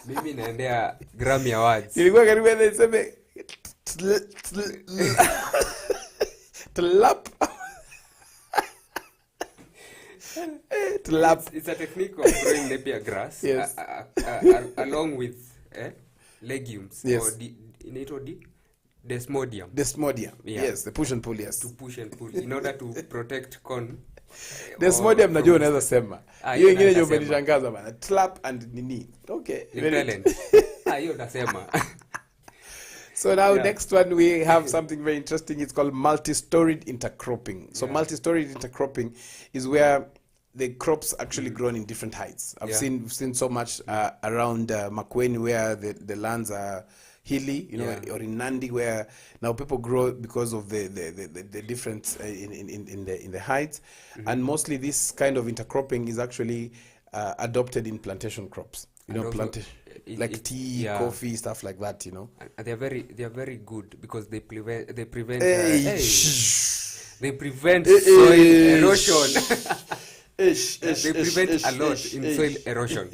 Mimi naendea Grammy Awards. Ilikuwa karibu ile iseme tlap. Tlap. It's a technique of growing napier grass along with legumes or desmodium. Desmodium. Yeah. Yes, the push and pull, yes. To push and pull in order to protect corn. Desmodium najua unaweza sema. Hiyo ingine ndio umenishangaza bana. Tlap and nini. Okay. Repellent. Hiyo nasema. So now next one we have something very interesting. It's called multi-storied intercropping. So multi-storied intercropping is where the crops actually grown in different heights. I've seen so much around Makueni where the lands are hilly, you know, Yeah. or in Nandi, where now people grow because of the difference in the heights, and mostly this kind of intercropping is actually adopted in plantation crops. You And know, also, like tea, yeah. coffee, stuff like that. You know, And they are very good because they prevent Hey, they prevent Eh, soil eh, erosion. they They prevent a lot in soil erosion.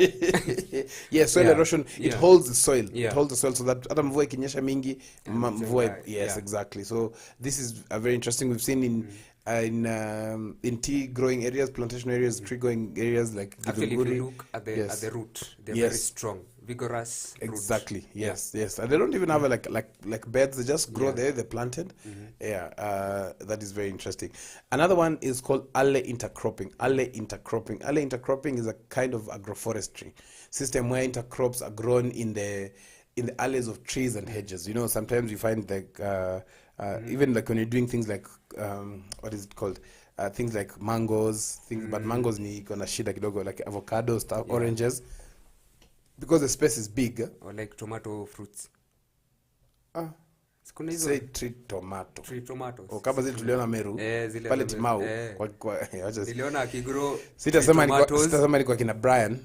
Yeah, soil Yeah, erosion, it yeah. holds the soil. It Yeah. holds the soil so that hata mvua ikinyesha mingi, mvua, yeah. yes, exactly. So this is very interesting. We've seen in tea growing areas, plantation areas, tree growing areas like Actually, if Githunguri. you look at the root, they're Yes. very strong, vigorous root. Exactly. Yes. And they don't even have like beds. They just grow there. They're planted. Yeah. That is very interesting. Another one is called alley intercropping. Alley intercropping is a kind of agroforestry system where intercrops are grown in the alleys of trees and hedges. You know, sometimes you find like even like when you're doing things like what is it called? Things like mangoes, but mangoes ni kona shida kidogo, like avocado stuff, oranges. Because the space is big. Or like tomato fruits. Kuna hizo Say tree tomato. tree tomatoes. O kama zile tuliona Meru. Zile Pale za Timau. Meru, Wacha niliona akigrow sitasema ni kwa kina Brian.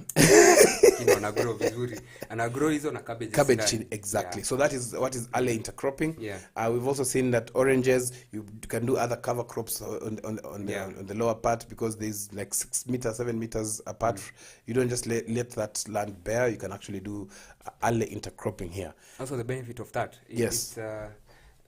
ana grow vizuri. Ana grow hizo na Cabbage chin, exactly. So that is what is alley intercropping. Yeah. We've also seen that oranges, you can do other cover crops on the lower part because there's like 6 meters, 7 meters apart. You don't just let that land bare. You can actually do alley intercropping here. Also, the benefit of that is Yes.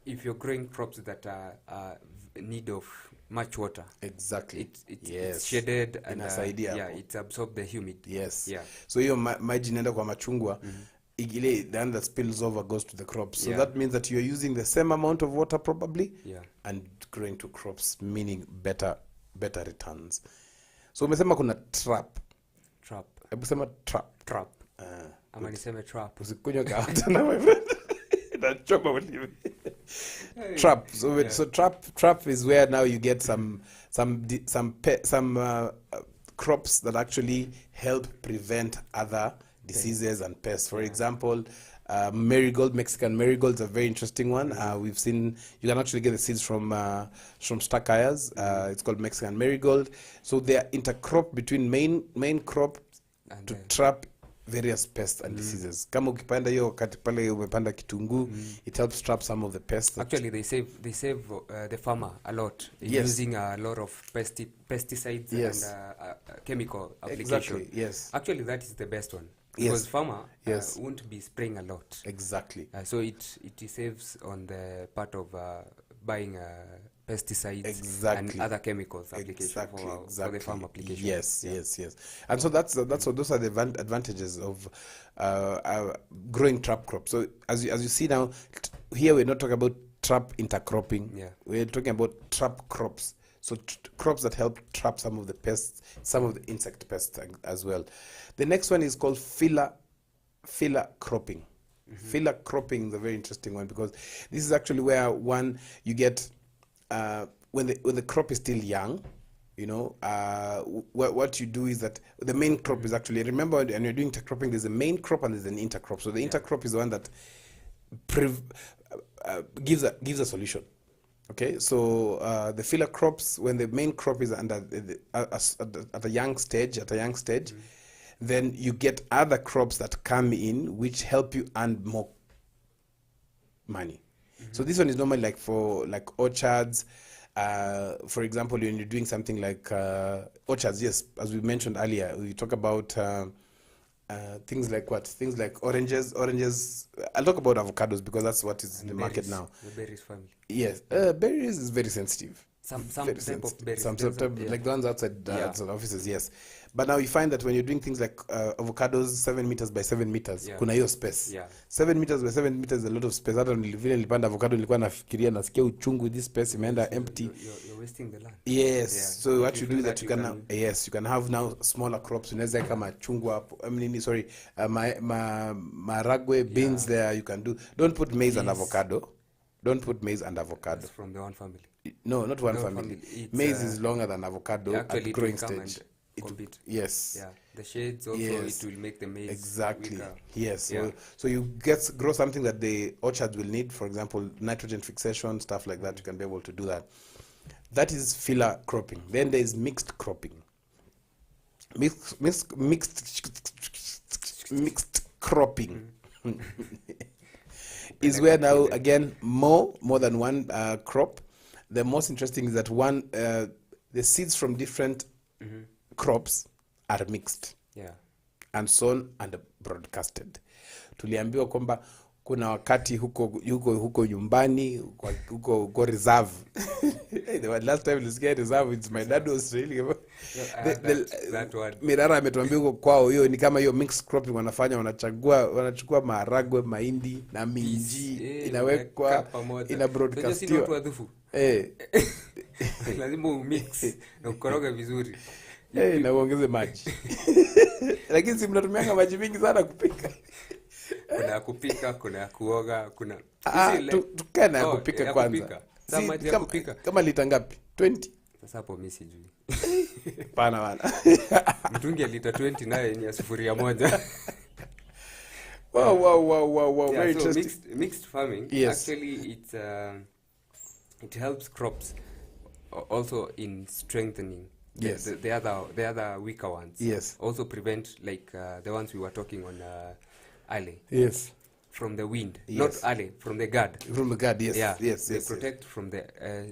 if you're growing crops that are need of much water. Exactly. It's shaded and Inasaidia yeah, hapo. it absorbs the humid. Yes. Yeah. So hiyo maji inaenda kwa machungwa, ile the one that spills over goes to the crops. So that means that you're using the same amount of water probably and growing two crops, meaning better returns. So umesema kuna trap. Hebu sema trap. Ama niseme trap. Usikunywe kahawa tena my friend. Nachoma ulimi. Trap. So trap is where now you get some crops that actually help prevent other diseases and pests. For example, marigold, Mexican marigold is a very interesting one. We've seen you can actually get the seeds from Stakayas. It's called Mexican marigold. So they are intercrop between main crop and to trap various pests and diseases. Kama ukipanda hiyo wakati pale umepanda kitunguu, it helps trap some of the pests. Actually, they save the farmer a lot using a lot of pesticides and chemical application. Exactly. Yes. Actually, that is the best one because farmer won't be spraying a lot. Exactly. So it saves on the part of buying pesticides and other chemicals application for the farm application. Yes. And so those are the advantages of growing trap crops. So as you see now, here we're not talking about trap intercropping. We're talking about trap crops. So crops that help trap some of the pests, some of the insect pests as well. The next one is called filler cropping. Filler cropping is a very interesting one because this is actually where you get when the crop is still young, you know, what you do is that the main crop is actually, remember when you're doing intercropping, there's a main crop and there's an intercrop. So the intercrop is the one that gives a solution. Okay, so the filler crops, when the main crop is under at a young stage, then you get other crops that come in which help you earn more money. So this one is normally like for orchards. For example, when you're doing something like orchards, yes, as we mentioned earlier, we talk about things like what? Things like oranges. I'll talk about avocados because that's what is in the market now. The berries family. Yes, berries is very sensitive. Some type of berries. Some like the ones outside offices, yes. But now you find that when you're doing things like avocados 7 meters by 7 meters, kuna hiyo space. 7 meters by 7 meters is a lot of space. Hata vile nilipanda avocado nilikuwa nafikiria nasikia uchungu, this space imeenda empty. You're wasting the land. Yes. So what you do is that you can have now smaller crops. Unaweza kama chungwa hapo. Maragwe, beans there you can do. Don't put maize and avocado. That's from the one family. No, not one family. Maize is longer than avocado at growing stage. compete. Yes. Yeah, the shades also, Yes. it will make the maize Exactly. weaker. Yes. Yeah. So you grow something that the orchards will need, for example, nitrogen fixation, stuff like that. You can be able to do that. That is filler cropping. Then there is mixed cropping. Mixed cropping is where now again more than one crop. The most interesting is that the seeds from different crops are mixed Yeah. and sown and broadcasted. Tuliambiwa kwamba kuna wakati huko nyumbani huko reserve. The last time nilisikia reserve, it's my dad was really that word. Mirara ametuambia huko kwao hiyo ni kama hiyo mixed cropping wanafanya, wanachukua maharagwe, mahindi na minji, inawekwa ina broadcastiwa. Lazima umix na ukoroge vizuri. Na uongeze maji. Lakini si mnatumianga maji mingi sana kupika. Kuna kupika, kuna kuoga, kuna tukana ya kupika kwanza. Kama lita ngapi? 20? Sasa hapo mimi sijui. Pana. Mtungi lita 20 naye ni sufuria moja. Wow. Yeah, very so interesting. mixed farming, Yes. actually it helps crops also in strengthening Yes. the other weaker ones. Yes. Also prevent like the ones we were talking on early. Yes. From the wind. Yes. Not early, from the guard. From the guard, yes. Yeah. Yes. They protect from the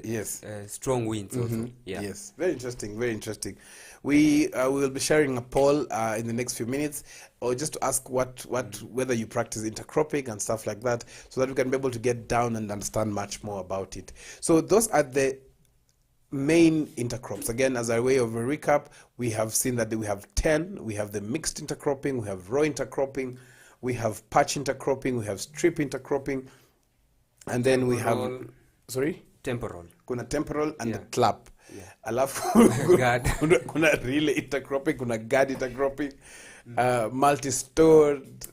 Yes. strong winds also. Yeah. Yes, very interesting. We will be sharing a poll in the next few minutes, or just to ask whether you practice intercropping and stuff like that, so that we can be able to get down and understand much more about it. So those are the main intercrops. Again, as a way of a recap, we have seen that we have 10. We have the mixed intercropping, we have raw intercropping, we have patch intercropping, we have strip intercropping, and then we have temporal. Kuna temporal and the clap. Yeah. Alafu Guard. kuna relay intercropping, kuna guard intercropping, multi-stored,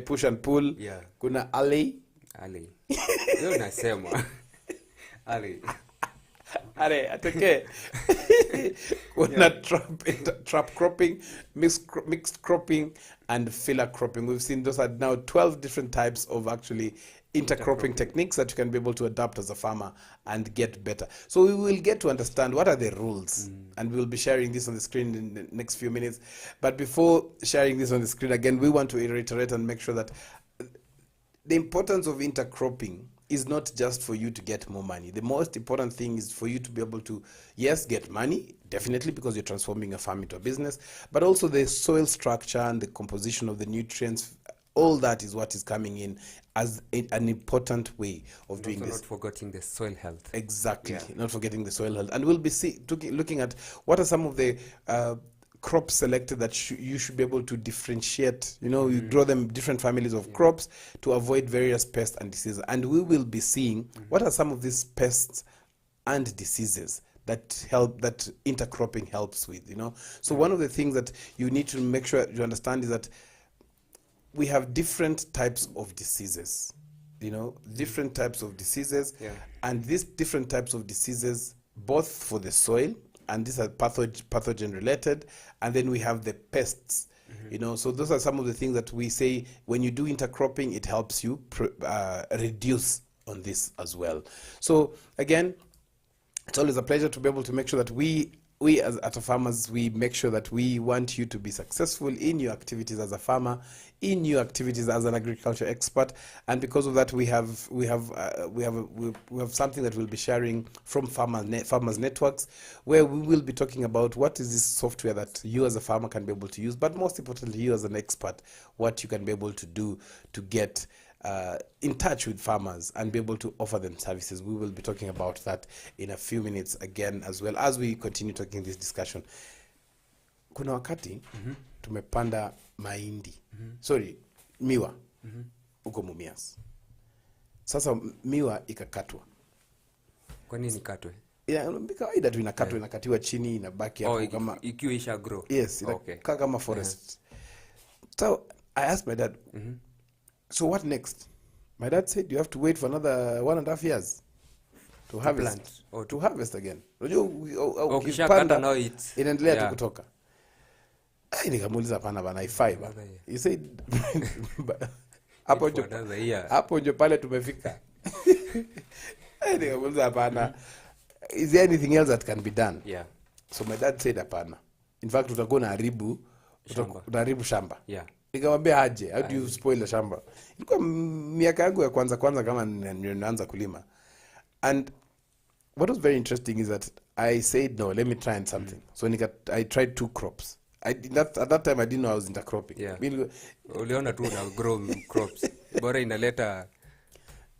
push and pull. Yeah. Kuna alley. Leo nasema. Alley. Are atake. Kuna trap cropping, mixed cropping, and filler cropping. We've seen those are now 12 different types of actually intercropping techniques that you can be able to adapt as a farmer and get better. So we will get to understand what are the rules, and we'll be sharing this on the screen in the next few minutes. But before sharing this on the screen again, we want to reiterate and make sure that the importance of intercropping is not just for you to get more money. The most important thing is for you to be able to, yes, get money, definitely, because you're transforming a farm into a business, but also the soil structure and the composition of the nutrients. All that is what is coming in as an important way of doing this. Not forgetting the soil health. Exactly, not forgetting the soil health. And we'll be looking at what are some of the crops selected that you should be able to differentiate. You grow them different families of crops to avoid various pests and diseases. And we will be seeing what are some of these pests and diseases that intercropping helps with. So one of the things that you need to make sure you understand is that we have different types of diseases, different types of diseases, and these different types of diseases, both for the soil, and these are pathogen related, and then we have the pests, so those are some of the things that we say when you do intercropping, it helps you reduce on this as well. So again, it's always a pleasure to be able to make sure that we as farmers, we make sure that we want you to be successful in your activities as a farmer, in your activities as an agriculture expert, and because of that, we have something that we'll be sharing from farmers networks, where we will be talking about what is this software that you as a farmer can be able to use, but most importantly, you as an expert, what you can be able to do to get in touch with farmers and be able to offer them services. We will be talking about that in a few minutes again, as well as we continue talking this discussion. Kuna wakati tumepanda mahindi, miwa huko Mumias. Sasa miwa ikakatwa. Kwa nini katwe? Kawaida tu inakatwa, inakatiwa chini, inabaki hapo kama ikiwa isha grow. Yes, kama forest. So I asked my dad, so what next? My dad said you have to wait for another 1.5 years to harvest, plant or to harvest again. Unajua ukishakata now it's inaendelea tu kutoka. Nikamuuliza hapana bana, haifai bana. Another year. He said hapo ndio pale tumefika. Nikamuuliza hapana, is there anything else that can be done? Yeah. So my dad said hapana. In fact utakuwa unaharibu shamba. Yeah. Nikamwambia aje, how do you spoil the shamba? Ilikuwa miaka yangu ya kwanza kama ninaanza kulima. And what was very interesting is that I said no, let me try and something. So I tried 2 crops. At that time I didn't know I was intercropping. Yeah. Uliona tu na grow crops. Bora inaleta.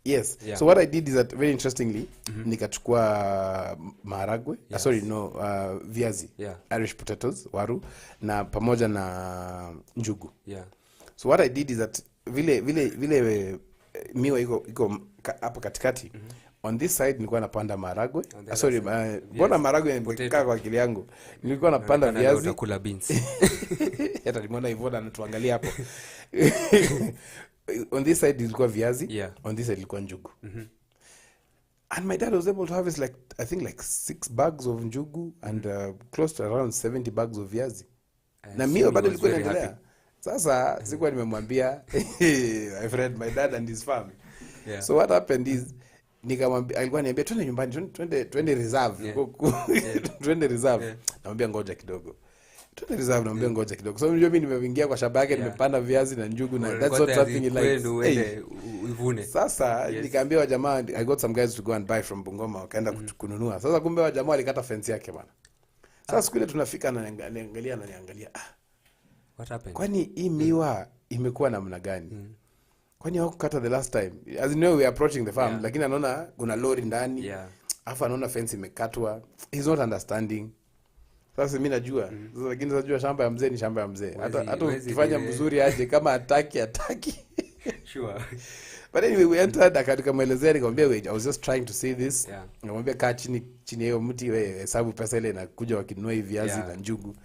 Yes. Yeah. So what I did is that very interestingly, nikachukua maharagwe, Yes. viazi, Yeah. Irish potatoes, waru, na pamoja na njugu. Yeah. So what I did is that vile miwa iko hapo katikati, on this side nilikuwa napanda maharagwe. Mbona maharagwe nimekaa kwa akili yangu. Nilikuwa napanda viazi. Utakula beans. Hata nimeona Ivona anatuangalia hapo. On this side ilikuwa viazi, Yeah. on this side ilikuwa njugu. And my dad was able to harvest I think 6 bags of njugu and close to around 70 bags of viazi. Na miwa bado ilikuwa inaendelea. Sasa sikuwa nimemwambia my friend, my dad and his farm. Yeah. So what happened is nikamwambia, alikuwa niambia twende nyumbani, twende reserve. Yeah. Twende reserve. Yeah. Namwambia ngoja kidogo. Twende reserve, namwambia ngoja kidogo. So mimi nimeingia kwa shamba yake, nimepanda viazi na njugu na that's not something he likes. Uvune. Sasa nikaambia wa jamaa, I got some guys to go and buy from Bungoma, wakaenda kununua. Sasa kumbe wa jamaa walikata fence yake bana. Sasa siku ile tunafika na niangalia. What happened? Kwani hii miwa imekuwa namna gani? Kwani hawakukata the last time? As you know, we are approaching the farm, Yeah. lakini anaona kuna lori ndani. Yeah. Afa anaona fence imekatwa. He's not understanding. Sasa mimi najua. Sasa lakini najua shamba ya mzee ni shamba ya mzee. Hata ukifanya mzuri aje kama hataki. Sure. But anyway, we entered, akatukamuelezea, nikamwambia I was just trying to see this. Yeah. Nikamwambia kaa chini ya hiyo mti wewe hesabu pesa ile na kuja wakinunua hivi viazi na njugu.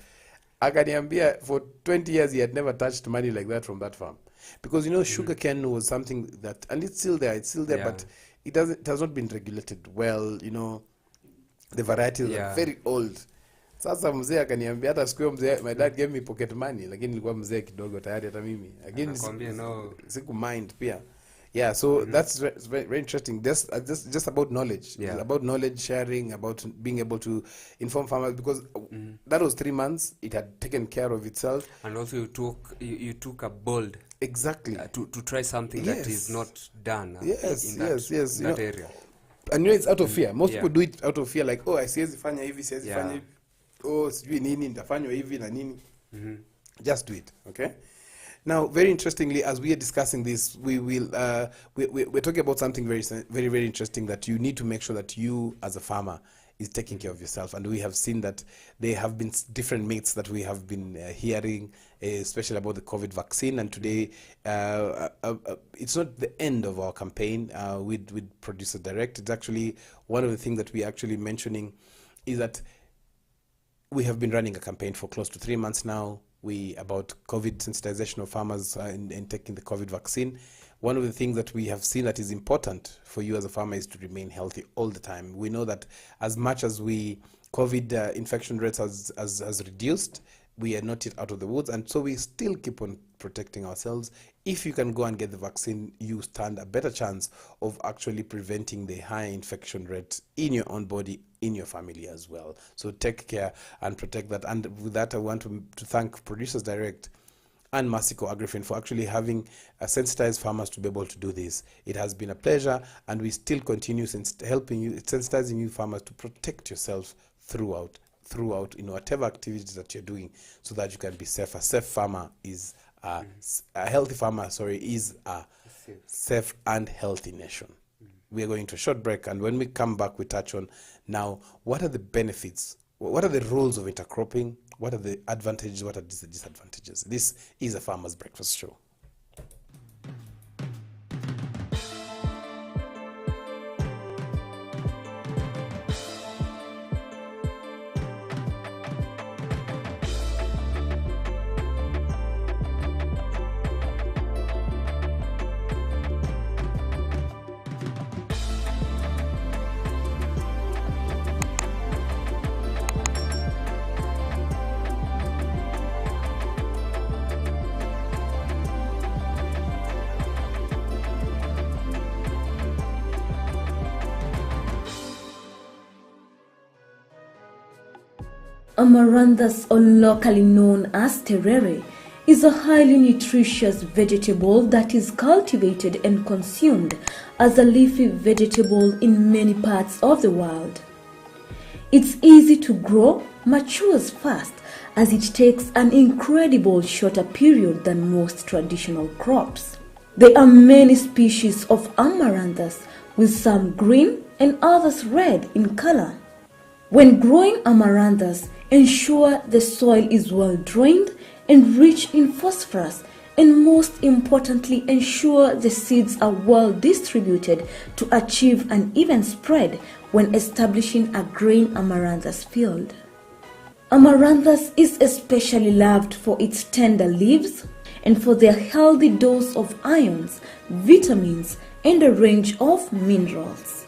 Akaniambia for 20 years he had never touched money like that from that farm. Because sugarcane was something that, and it's still there, Yeah. but it has not been regulated well, the varieties are very old. Sasa mzee akaniambia, hata siku hiyo mzee, my dad gave me pocket money, lakini nilikuwa mzee kidogo tayari hata mimi. Again siku mind pia. Yeah, so that's very, very interesting. Just about knowledge. Yeah. It's about knowledge sharing, about being able to inform farmers, because that was 3 months. It had taken care of itself. And also you took a bold Exactly. to try something that is not done in that area. And it's out of fear. Most people do it out of fear, like, oh, siwezi fanya hivi, siwezi fanya hivi. Oh, sijui nini, nitafanywa hivi na nini. Just do it, okay? Now, very interestingly, as we are discussing this, we're talking about something very, very, very interesting, that you need to make sure that you, as a farmer, is taking care of yourself. And we have seen that there have been different myths that we have been hearing, especially about the COVID vaccine. And today, it's not the end of our campaign with Producer Direct. It's actually one of the things that we're actually mentioning is that we have been running a campaign for close to 3 months now. About COVID sensitization of farmers in taking the COVID vaccine. One of the things that we have seen that is important for you as a farmer is to remain healthy all the time. We know that as much as COVID infection rates has reduced, we are not yet out of the woods, and so we still keep on protecting ourselves. If you can go and get the vaccine, you stand a better chance of actually preventing the high infection rate in your own body, in your family as well. So take care and protect that. And with that, I want to thank Producers Direct and Masico Agrifin for actually having sensitized farmers to be able to do this. It has been a pleasure, and we still continue helping you, sensitizing you farmers to protect yourself throughout whatever activities that you're doing, so that you can be safe. A safe farmer is a healthy farmer, is a safe and healthy nation. We are going to a short break, and when we come back, we touch on now what are the benefits, what are the roles of intercropping, what are the advantages, what are the disadvantages. This is a Farmer's Breakfast Show. Amaranthus, or locally known as terere, is a highly nutritious vegetable that is cultivated and consumed as a leafy vegetable in many parts of the world. It's easy to grow, matures fast, as it takes an incredible shorter period than most traditional crops. There are many species of Amaranthus, with some green and others red in color. When growing Amaranthus, ensure the soil is well drained and rich in phosphorus, and most importantly, ensure the seeds are well distributed to achieve an even spread when establishing a grain Amaranthus field. Amaranthus is especially loved for its tender leaves and for their healthy dose of ions, vitamins, and a range of minerals.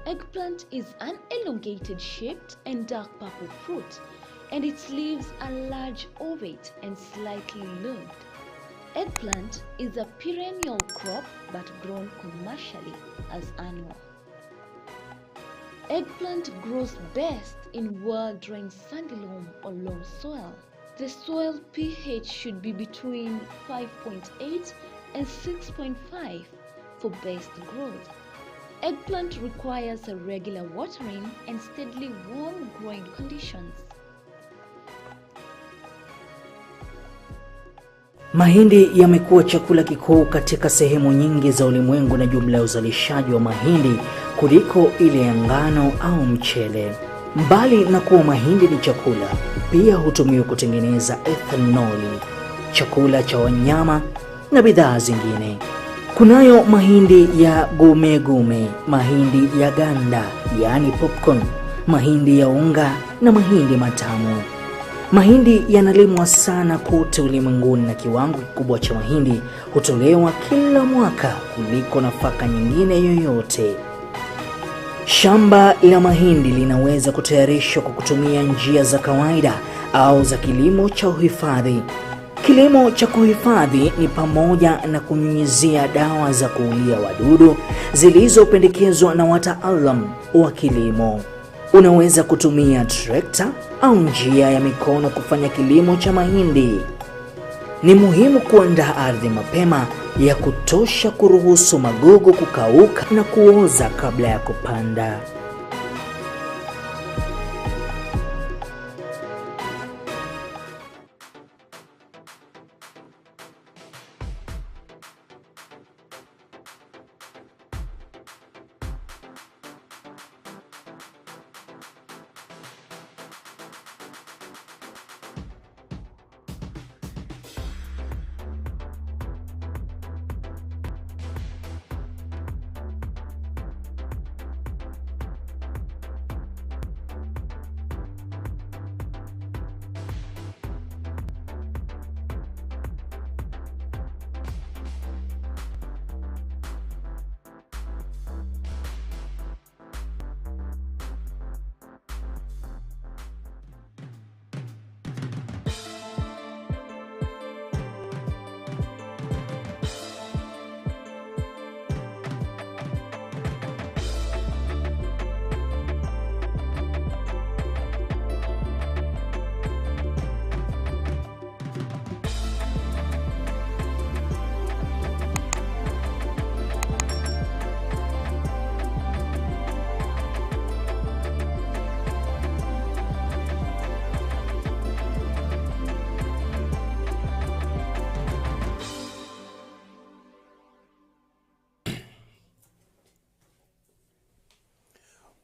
Eggplant is an elongated shaped and dark purple fruit, and its leaves are large, ovate, and slightly lobed. Eggplant is a perennial crop but grown commercially as annual. Eggplant grows best in well-drained sandy loam or loam soil. The soil pH should be between 5.8 and 6.5 for best growth. Eggplant requires a regular watering and steadily warm growing conditions. Mahindi yamekuwa chakula kikuu katika sehemu nyingi za ulimwengu na jumla ya uzalishaji wa mahindi kuliko ile ya ngano au mchele. Mbali na kuwa mahindi ni chakula, pia hutumiwa kutengeneza ethanoli, chakula cha wanyama na bidhaa zingine. Kunayo mahindi ya gume, mahindi ya ganda, yani popcorn, mahindi ya unga na mahindi matamu. Mahindi yanalimwa sana kote ulimwenguni na kiwango kikubwa cha mahindi hutolewa kila mwaka kuliko nafaka nyingine yoyote. Shamba la mahindi linaweza kutayarishwa kwa kutumia njia za kawaida au za kilimo cha uhifadhi. Kilimo cha kuhifadhi ni pamoja na kunyunyizia dawa za kuulia wadudu zilizopendekezwa na wataalamu wa kilimo. Unaweza kutumia trekta au njia ya mikono kufanya kilimo cha mahindi. Ni muhimu kuandaa ardhi mapema ya kutosha kuruhusu magugu kukauka na kuoza kabla ya kupanda.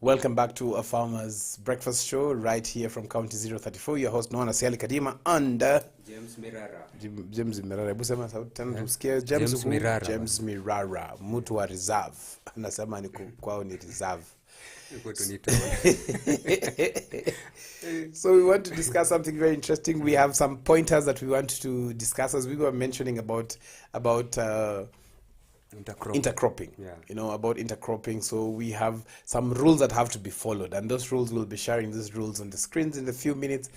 Welcome back to a Farmer's Breakfast Show right here from County 034. Your host Noana Siali Kadima and James Mirara. James Mirara. Hebu sema sauti tena tusikie. James Mirara. James Mirara, mtu wa reserve. Anasema ni kwao ni reserve. So we want to discuss something very interesting. We have some pointers that we want to discuss, as we were mentioning about intercropping. Yeah. About intercropping. So we have some rules that have to be followed, and those rules, we'll be sharing these rules on the screens in a few minutes.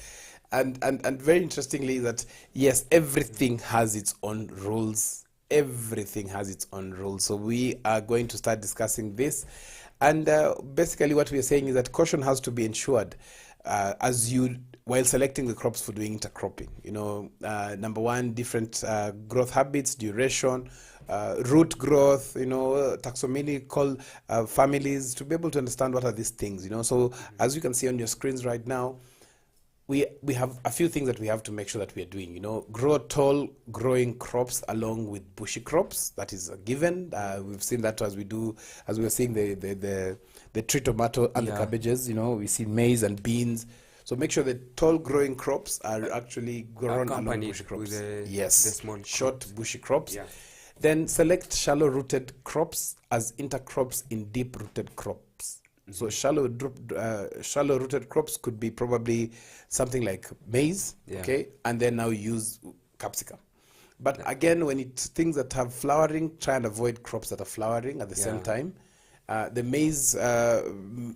And very interestingly, that yes, everything has its own rules. Everything has its own rules. So we are going to start discussing this. And basically what we are saying is that caution has to be ensured while selecting the crops for doing intercropping. Number one, different growth habits, duration, root growth, taxonomical families, to be able to understand what are these things. So as you can see on your screens right now, we have a few things that we have to make sure that we are doing. Grow tall growing crops along with bushy crops. That is a given. We've seen that as we were seeing the tree tomato and the cabbages. We see maize and beans. So make sure that tall growing crops are actually grown along bushy crops. The small short crops. Bushy crops. Yeah. Then select shallow rooted crops as intercrops in deep rooted crops. So shallow rooted crops could be probably something like maize, okay, and then now use capsicum. But again, when it's things that have flowering, try and avoid crops that are flowering at the same time. The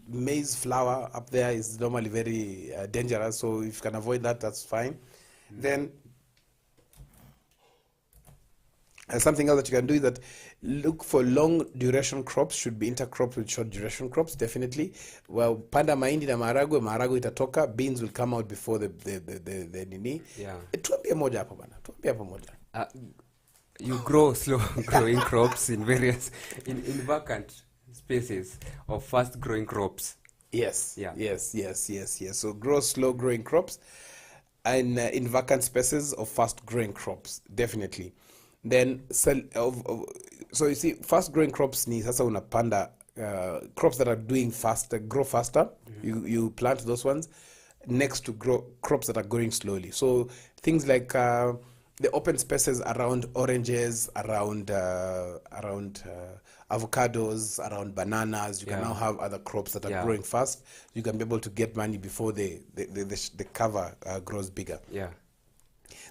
maize flower up there is normally very dangerous, so if you can avoid that, that's fine. Then something else that you can do is that look for long duration crops. Should be intercropped with short duration crops, definitely. Well, panda mahindi na maharagwe itatoka, beans will come out before the nini. Yeah. Tuambie moja hapo bana. Tuambie hapo moja. You grow slow growing crops in various in vacant spaces of fast growing crops. Yes. Yeah. Yes. So grow slow growing crops and in vacant spaces of fast growing crops, definitely. Then so you see, fast growing crops ni sasa unapanda crops that are doing faster, grow faster. You plant those ones next to crops that are growing slowly. So things like the open spaces around oranges, around avocados, around bananas. You can now have other crops that are growing fast. You can be able to get money before the cover grows bigger. Yeah.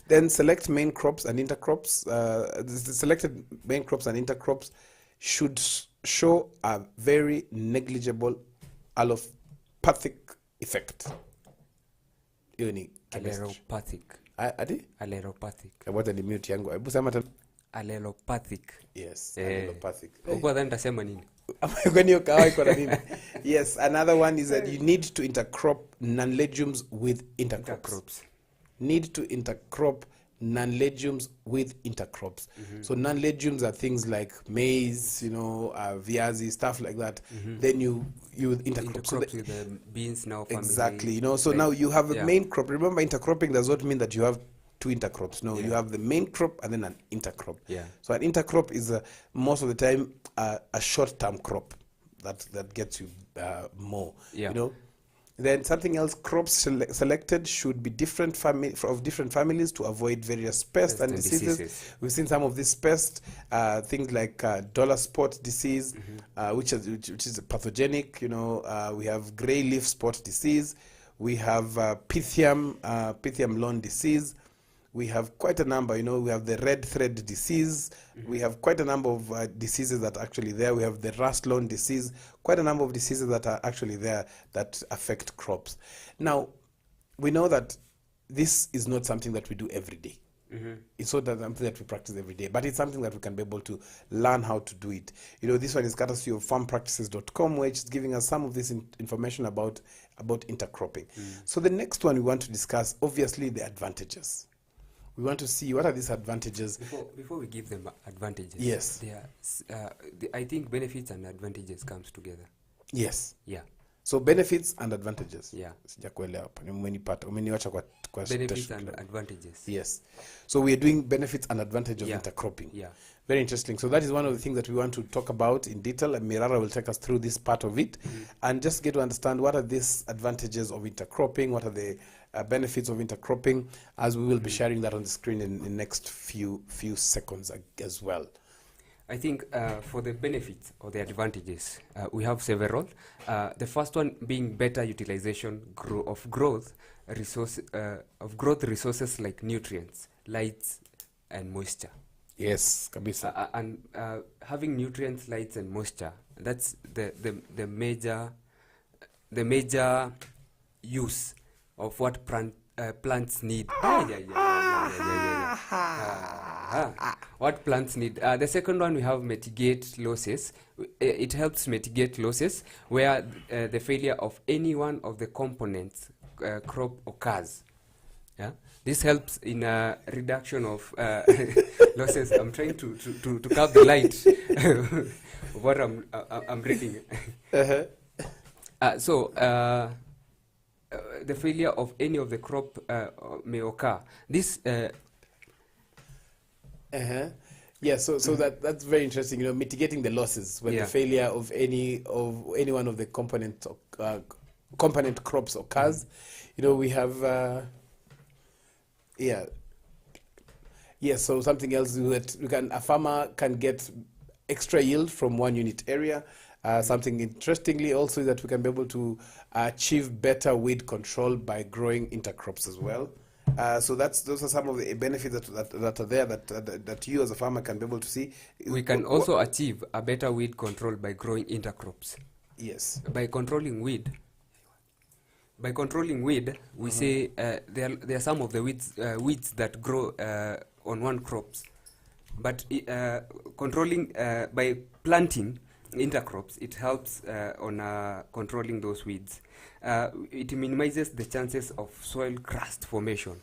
Then select main crops and intercrops. The selected main crops and intercrops should show a very negligible allopathic effect. Allelopathic. Adi? Allelopathic. Wacha ni mute yangu. Hebu sema tena. Allelopathic. Yes, allelopathic. Huko then tasema nini? Kwani ukawa iko na nini? Yes, another one is that you need to intercrop non-legumes with intercrops. Need to intercrop non-legumes with intercrops. So non-legumes are things like maize, viazi, stuff like that. Then you intercrop. So with the beans now. Exactly. So now you have a main crop. Remember, intercropping does not mean that you have two intercrops. No, you have the main crop and then an intercrop. Yeah. So an intercrop is most of the time a short-term crop that gets you more. Yeah. Then something else, crops selected should be different families to avoid various pests and diseases. We've seen some of these pests, things like dollar spot disease, which is pathogenic. We have gray leaf spot disease. We have pythium lawn disease. We have quite a number, we have the red thread disease. We have quite a number of diseases that are actually there. We have the rust lawn disease, quite a number of diseases that are actually there that affect crops. Now, we know that this is not something that we do every day. It's not something that we practice every day, but it's something that we can be able to learn how to do it. This one is courtesy of farmpractices.com, where it's giving us some of this information about intercropping. So the next one we want to discuss, obviously, the advantages. We want to see what are these advantages. Before we give them advantages, yes, I think benefits and advantages comes together. Yes. Yeah. So benefits and advantages. Yeah. Sijakuelewa hapa. Umeniacha question. Benefits and advantages. Yes. So we are doing benefits and advantage of Yeah. intercropping. Yeah. Very interesting. So that is one of the things that we want to talk about in detail, and Mirara will take us through this part of it and just get to understand what are these advantages of intercropping, what are the benefits of intercropping, as we will be sharing that on the screen in the next few seconds as well. I think for the benefits or the advantages, we have several. The first one being better utilization of growth resources like nutrients, lights, and moisture. Yes, kabisa. And having nutrients, lights, and moisture, that's the major use of what plants need. What plants need. The second one, we have mitigate losses. It helps mitigate losses where the failure of any one of the components crop occurs. Yeah, this helps in reduction of losses. I'm trying to curb the light of what I'm reading. So the failure of any of the crop may occur. This. Yeah, so that's very interesting. You know, mitigating the losses when the failure of any one of the component crops occurs. You know, we have. So something else that a farmer can get extra yield from one unit area. Something interestingly also is that we can be able to achieve better weed control by growing intercrops as well. So those are some of the benefits that are there that you as a farmer can be able to see. We can also achieve a better weed control by growing intercrops. Yes. By controlling weed, we say there are some of the weeds that grow on one crops, but controlling by planting intercrops, it helps on controlling those weeds. It minimizes the chances of soil crust formation.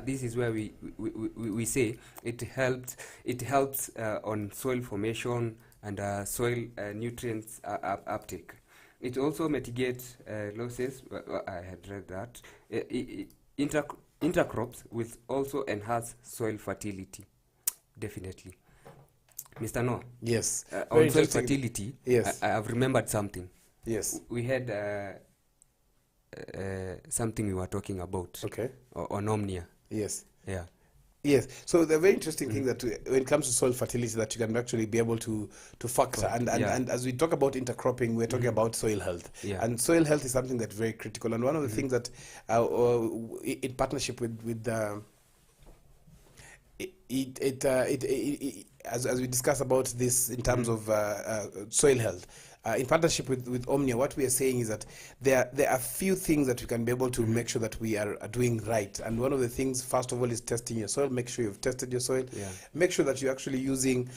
This is where we say it helps on soil formation and soil nutrients uptake. It also mitigates losses. I had read that. Intercrops will also enhance soil fertility. Definitely. Mr. No. Yes. On soil fertility, yes. I have remembered something. Yes. We had something we were talking about. Okay. On Omnia. Yes. Yeah. Yes. So the very interesting thing that when it comes to soil fertility, that you can actually be able to factor. And as we talk about intercropping, we're talking about soil health. Yeah. And soil health is something that's very critical. And one of the things that in partnership with as we discuss about this in terms of soil health, in partnership with Omnia, what we are saying is that there are few things that we can be able to make sure that we are doing right. And one of the things, first of all, is testing your soil. Make sure you've tested your soil. Yeah. Make sure that you're actually using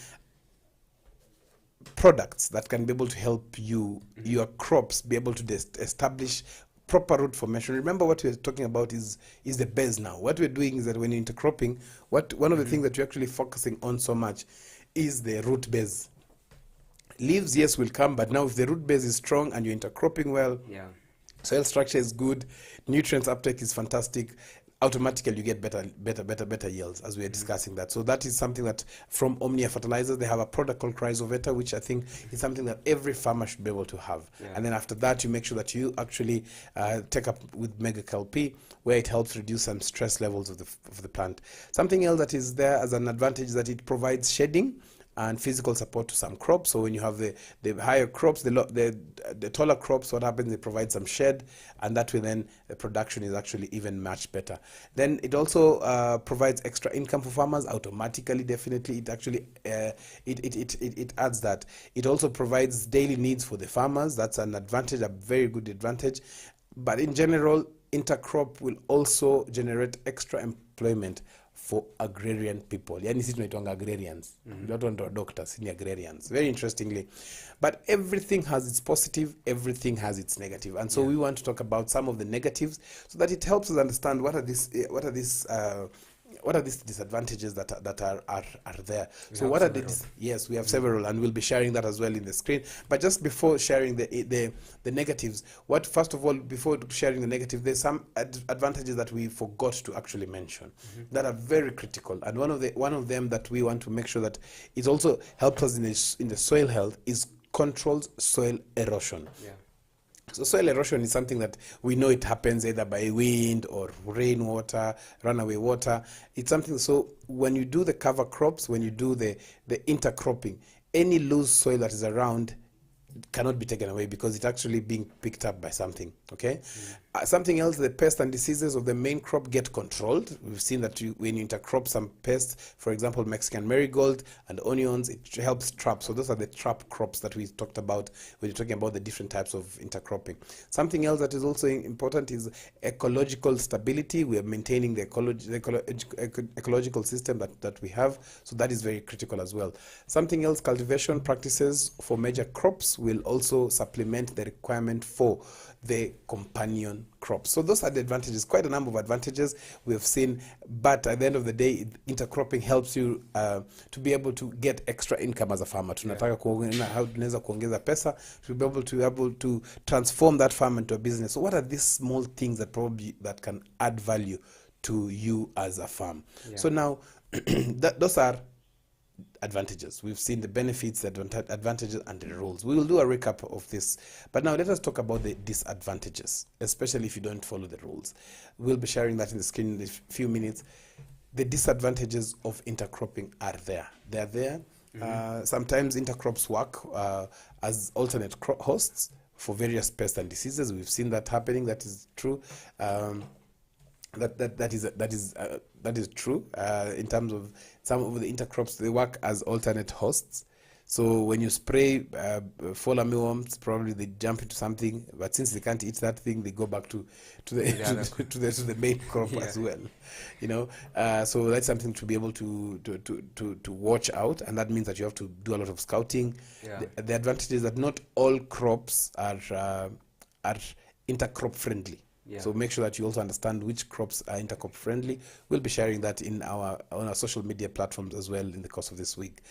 products that can be able to help you, your crops, be able to establish proper root formation. Remember, what we're talking about is the base now. What we're doing is that when you're intercropping, one of the things that you're actually focusing on so much is the root base. Leaves, yes, will come, but now if the root base is strong and you're intercropping well, soil structure is good, nutrients uptake is fantastic, automatically you get better yields, as we are discussing that. So that is something that from Omnia Fertilizers, they have a product called Chrysoveta, which I think is something that every farmer should be able to have. Yeah. And then after that, you make sure that you actually take up with Megacal-P, where it helps reduce some stress levels of the plant. Something else that is there as an advantage is that it provides shading and physical support to some crops. So when you have the higher crops, the taller crops, what happens, they provide some shade, and that way then the production is actually even much better. Then it also provides extra income for farmers automatically. Definitely, it actually it adds that. It also provides daily needs for the farmers. That's an advantage, a very good advantage. But in general, intercrop will also generate extra employment for agrarian people. Yani sisi tunaitwanga agrarians. Not only doctors, ni agrarians. Very interestingly. But everything has its positive, everything has its negative. And so we want to talk about some of the negatives so that it helps us understand what are these what are these disadvantages that are there? We So have what are the several. yes, we have several, and we'll be sharing that as well in the screen. But just before sharing the negatives, what first of all, before sharing the negative, there's some advantages that we forgot to actually mention that are very critical, and one of them that we want to make sure that it also helps us in the soil health is controls soil erosion. Yeah. So soil erosion is something that we know it happens either by wind or rainwater, runaway water. It's something, so when you do the cover crops, when you do the intercropping, any loose soil that is around cannot be taken away because it's actually being picked up by something, okay? Something else, the pests and diseases of the main crop get controlled. We've seen that when you intercrop some pests, for example, Mexican marigold and onions, it helps trap. So those are the trap crops that we talked about when you're talking about the different types of intercropping. Something else that is also important is ecological stability. We are maintaining the ecological system that we have. So that is very critical as well. Something else, cultivation practices for major crops will also supplement the requirement for the companion crops. So those are the advantages, quite a number of advantages we have seen, but at the end of the day, intercropping helps you to be able to get extra income as a farmer. Tunataka kuona how tunaweza kuongeza pesa to be able to transform that farm into a business. So what are these small things that that can add value to you as a farm? Yeah. So now those are advantages. We've seen the benefits, the advantages, and the rules. We will do a recap of this. But now let us talk about the disadvantages, especially if you don't follow the rules. We'll be sharing that in the screen in a few minutes. The disadvantages of intercropping are there. They're there. Sometimes intercrops work as alternate hosts for various pests and diseases. We've seen that happening. That is true. That is true in terms of some of the intercrops. They work as alternate hosts. So when you spray fall armyworms, probably they jump into something, but since they can't eat that thing, they go back to the main crop as well. You know, so that's something to be able to watch out, and that means that you have to do a lot of scouting. Yeah. The advantage is that not all crops are intercrop friendly. Yeah. So make sure that you also understand which crops are intercrop friendly. We'll be sharing that on our social media platforms as well in the course of this week.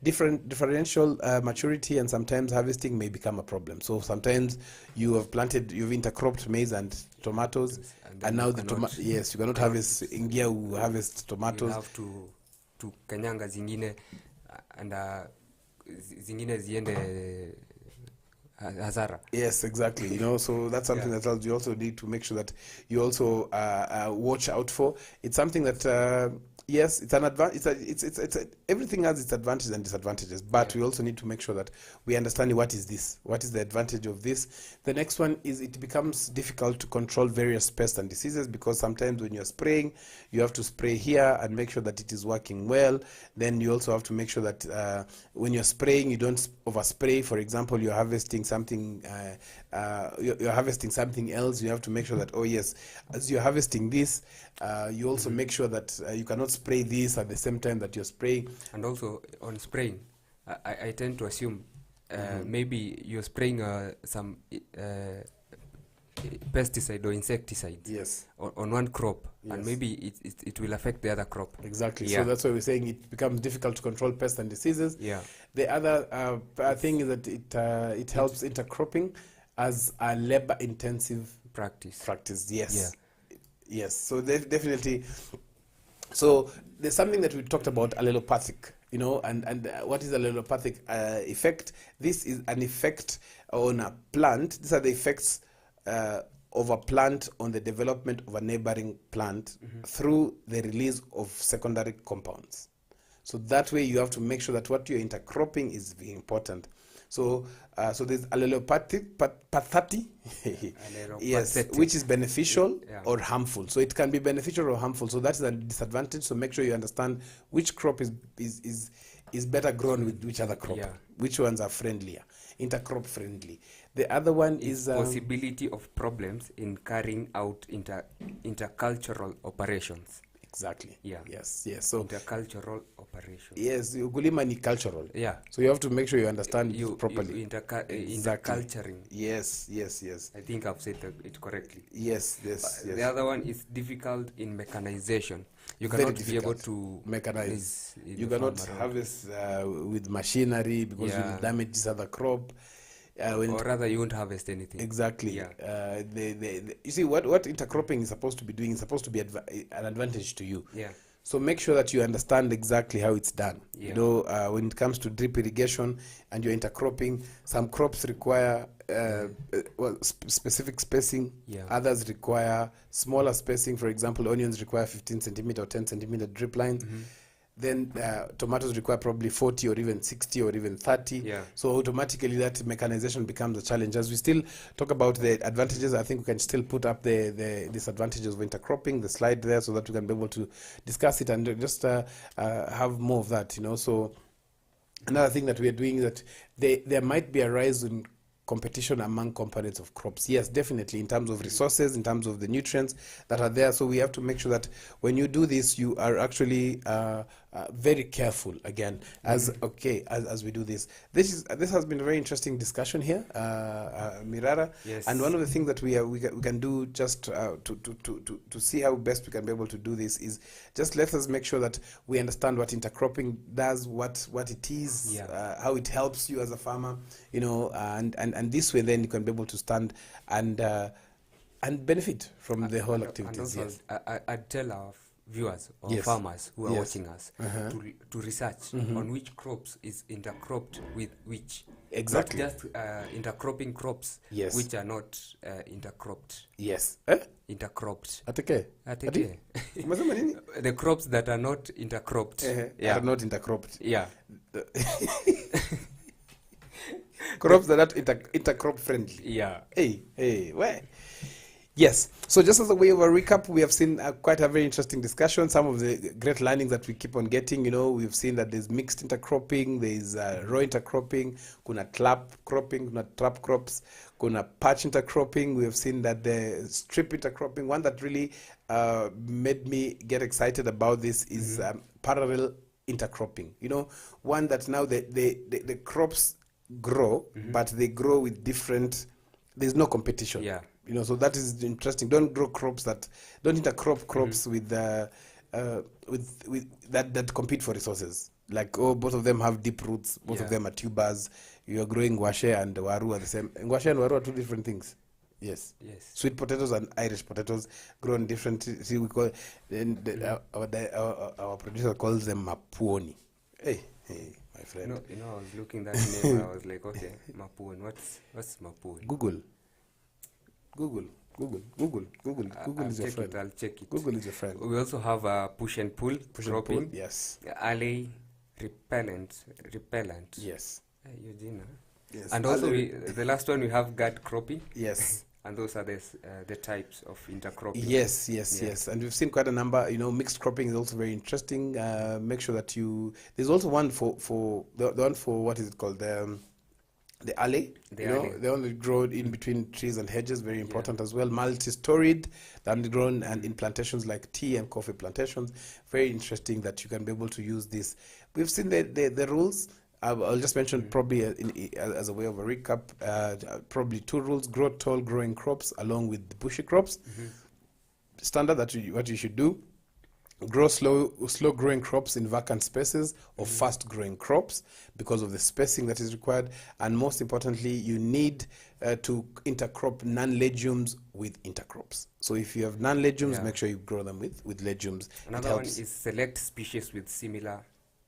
Differential maturity and sometimes harvesting may become a problem. So sometimes you've intercropped maize and tomatoes, and now you cannot harvest ingia harvest tomatoes. You have to kanyanga zingine and zingine ziende hazara. Yes, exactly. You know, so that's something that you also need to make sure that you also watch out for. It's something that yes, it's an advantage. It's everything has its advantages and disadvantages, but we also need to make sure that we understand what is this, what is the advantage of this. The next one is it becomes difficult to control various pests and diseases, because sometimes when you're spraying, you have to spray here and make sure that it is working well. Then you also have to make sure that when you're spraying, you don't overspray. For example, you're harvesting something, you're harvesting something else. You have to make sure that, oh yes, as you're harvesting this, you also make sure that you cannot spray this at the same time that you're spraying. And also on spraying, I tend to assume maybe you're spraying some pesticide or insecticides on one crop, and maybe it will affect the other crop. Exactly. So that's why we're saying it becomes difficult to control pests and diseases. Yeah. The other thing is that it helps intercropping as a labor-intensive practice. Yes. Yeah. Yes. So definitely. So there's something that we talked about, allelopathic. You know, and what is allelopathic effect? This is an effect on a plant. These are the effects of a plant on the development of a neighboring plant through the release of secondary compounds. So that way you have to make sure that what you're intercropping is very important. So so there's allelopathy, yes, which is beneficial or harmful. So it can be beneficial or harmful. So that's a disadvantage. So make sure you understand which crop is better grown with which other crop. Yeah. Which ones are friendlier, intercrop friendly. The other one is possibility of problems in carrying out intercultural operations. Exactly. Yeah. Yes. So intercultural operation. Yes, ukulima ni cultural. Yeah. So you have to make sure you understand properly. Interculturing. Yes. I think I've said it correctly. Yes. The other one is difficult in mechanization. You very cannot be able difficult to mechanize. in You the cannot farm around. harvest with machinery because Yeah. you'll damage this other crop. When Or rather, you won't harvest anything. exactly. Yeah. You see, what intercropping is supposed to be doing is supposed to be an advantage to you. Yeah. So make sure that you understand exactly how it's done. Yeah. You know, when it comes to drip irrigation and you're intercropping, some crops require specific spacing. Yeah. Others require smaller spacing. For example, onions require 15 centimeter or 10 centimeter drip lines. Then tomatoes require probably 40 or even 60 or even 30. Yeah. So automatically that mechanization becomes a challenge. As we still talk about the advantages, I think we can still put up the disadvantages of intercropping, the slide there, so that we can be able to discuss it and just have more of that, you know. So another thing that we are doing is that there might be a rise in competition among components of crops. Yes, definitely, in terms of resources, in terms of the nutrients that are there. So we have to make sure that when you do this, you are actually very careful again as we do this. This has been a very interesting discussion here, Mirara. Yes. And one of the things that we can do just to see how best we can be able to do this is just let us make sure that we understand what intercropping does, what it is, Yeah. how it helps you as a farmer, you know, and this way then you can be able to stand and benefit from the whole activities. And also, I'd tell our viewers or Yes. farmers who are Yes. watching us to research on which crops is intercropped with which. Exactly. Not just intercropping crops Yes. which are not intercropped. Yes. Intercropped. Ateke. Ateke. Umesema nini? The crops that are not intercropped. Are not intercropped. Yeah. Crops that are not intercrop friendly. Yeah. Hey, where? Yes. So just as a way of a recap, we have seen quite a very interesting discussion. Some of the great learnings that we keep on getting, you know, we've seen that there's mixed intercropping, there's raw intercropping, kuna trap cropping, kuna trap crops, kuna patch intercropping. We have seen that the strip intercropping. One that really made me get excited about this is parallel intercropping. You know, one that now the crops grow, but they grow with different, there's no competition. Yeah. You know, so that is interesting. Don't grow crops don't intercrop crops with that compete for resources. Like, both of them have deep roots, both of them are tubers. You are growing ngwashe and waru are the same. Ngwashe and waru are two different things. Yes. Sweet potatoes and Irish potatoes grow in different. See, we call our producer calls them mapuoni. Hey, my friend. You know, I was looking that name. I was like, okay, mapuoni. What's mapuoni? Google is your friend. I'll check it. Google is your friend. We also have push and pull cropping. Yes. Alley repellent. Yes. Eugenia. Yes. And also the last one we have guard cropping. Yes. And those are the types of intercropping. Yes. And we've seen quite a number. You know, mixed cropping is also very interesting. Make sure that there's also one for the one for what is it called? The alley, the one that grow in between trees and hedges, very important as well. Multi-storied, the undergrown, and in plantations like tea and coffee plantations, very interesting that you can be able to use this. We've seen the rules. I'll just mention probably as a way of a recap, probably 2 rules: grow tall growing crops along with the bushy crops. Standard what you should do: grow slow growing crops in vacant spaces or fast growing crops because of the spacing that is required. And most importantly, you need to intercrop non-legumes with intercrops. So if you have non-legumes, make sure you grow them with legumes. Another one is select species with similar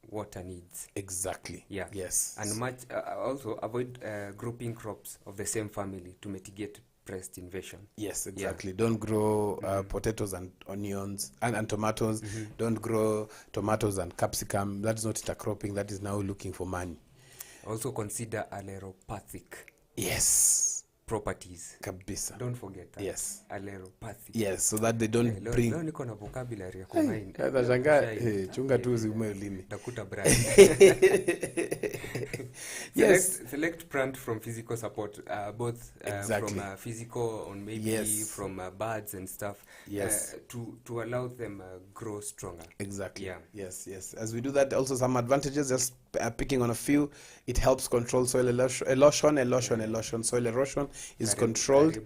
water needs. Exactly. Yeah. Yes. And also avoid grouping crops of the same family to mitigate pest invasion. Yes, exactly. Don't grow potatoes and onions and tomatoes. Don't grow tomatoes and capsicum. That is not intercropping. That is now looking for money. Also consider allelopathic properties. Kabisa. Don't forget that. Yes. Allelopathic. Yes, so that they don't bring. Leo niko na vocabulary ya kumaini. Nashangaa chunga tu usiume ulimi. Takuta brand. Yes. Select plant from physical support, both from physical or maybe from birds and stuff. Yes. To allow them grow stronger. Exactly. Yeah. Yes. As we do that, also some advantages. Just picking on a few, it helps control soil erosion. Soil erosion is controlled.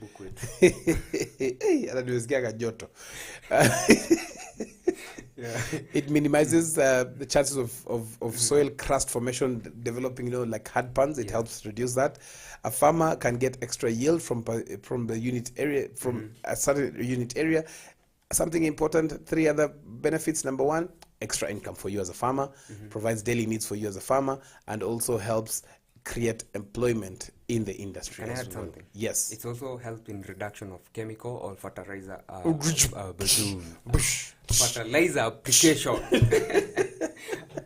It minimizes the chances of soil crust formation developing, like hard pans. It helps reduce that. A farmer can get extra yield from the unit area, from a certain unit area. Something important, 3 other benefits. Number 1, extra income for you as a farmer, provides daily needs for you as a farmer, and also helps create employment in the industry. Can I as add well. something? Yes. It's also helped in reduction of chemical or fertilizer fertilizer application.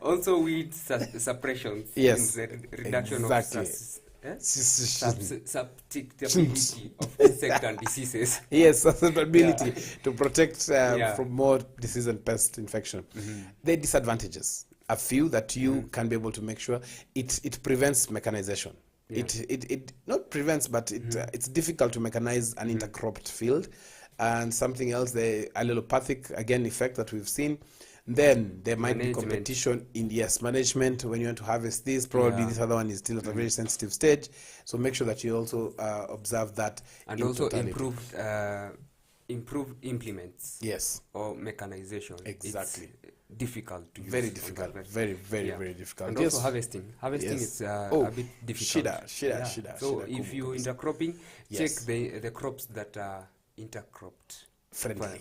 Also weed suppressions. Yes, In the reduction exactly. of susceptibility of insect and diseases. Yes, susceptibility to protect from more disease and pest infection. The disadvantages, a few that you can be able to make sure it prevents mechanization. It not prevents, but it's difficult to mechanize an intercropped field. And something else, the allelopathic again effect that we've seen. Then there might be competition in management when you want to harvest this. Probably this other one is still at a very sensitive stage. So make sure that you also observe that. And also improve implements. Yes. Or mechanization. Exactly. It's difficult to use. Very difficult. Very difficult. And also harvesting. Harvesting is a bit difficult. Shida. So if you intercropping, check the crops that are intercropped. Friendly.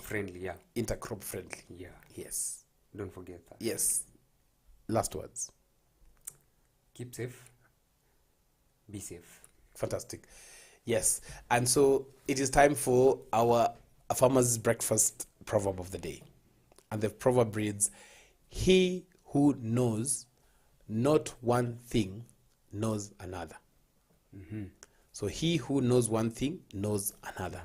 Intercrop friendly. Yeah. Yes. Don't forget that. Yes. Last words. Keep safe. Be safe. Fantastic. Yes. And so it is time for our farmer's breakfast proverb of the day. And the proverb reads, "He who knows not one thing knows another." So he who knows one thing knows another.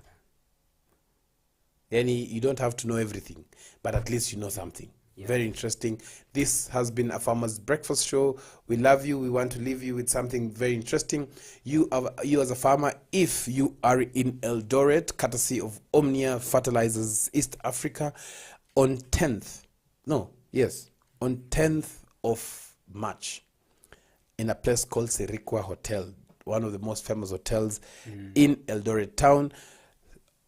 You don't have to know everything, but at least you know something. Very interesting. This has been a Farmer's Breakfast Show. We love you. We want to leave you with something very interesting. You as a farmer, if you are in Eldoret, courtesy of Omnia Fertilizers East Africa, on 10th of March, in a place called Serikwa Hotel, one of the most famous hotels in Eldoret town,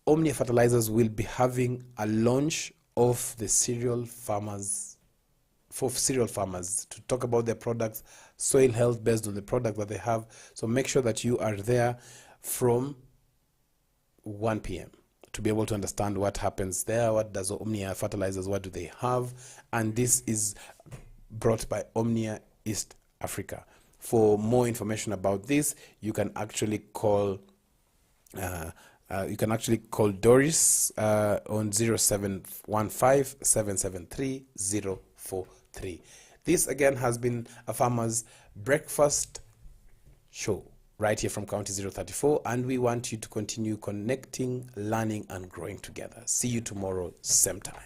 Omnia Fertilizers will be having a launch of the cereal farmers to talk about their products, soil health based on the product that they have. So make sure that you are there from 1 p.m. to be able to understand what happens there. What does Omnia Fertilizers, what do they have? And this is brought by Omnia East Africa. For more information about this, you can actually call Doris on 0715 773 043. This again has been a Farmer's Breakfast Show right here from County 034, and we want you to continue connecting, learning, and growing together. See you tomorrow, same time.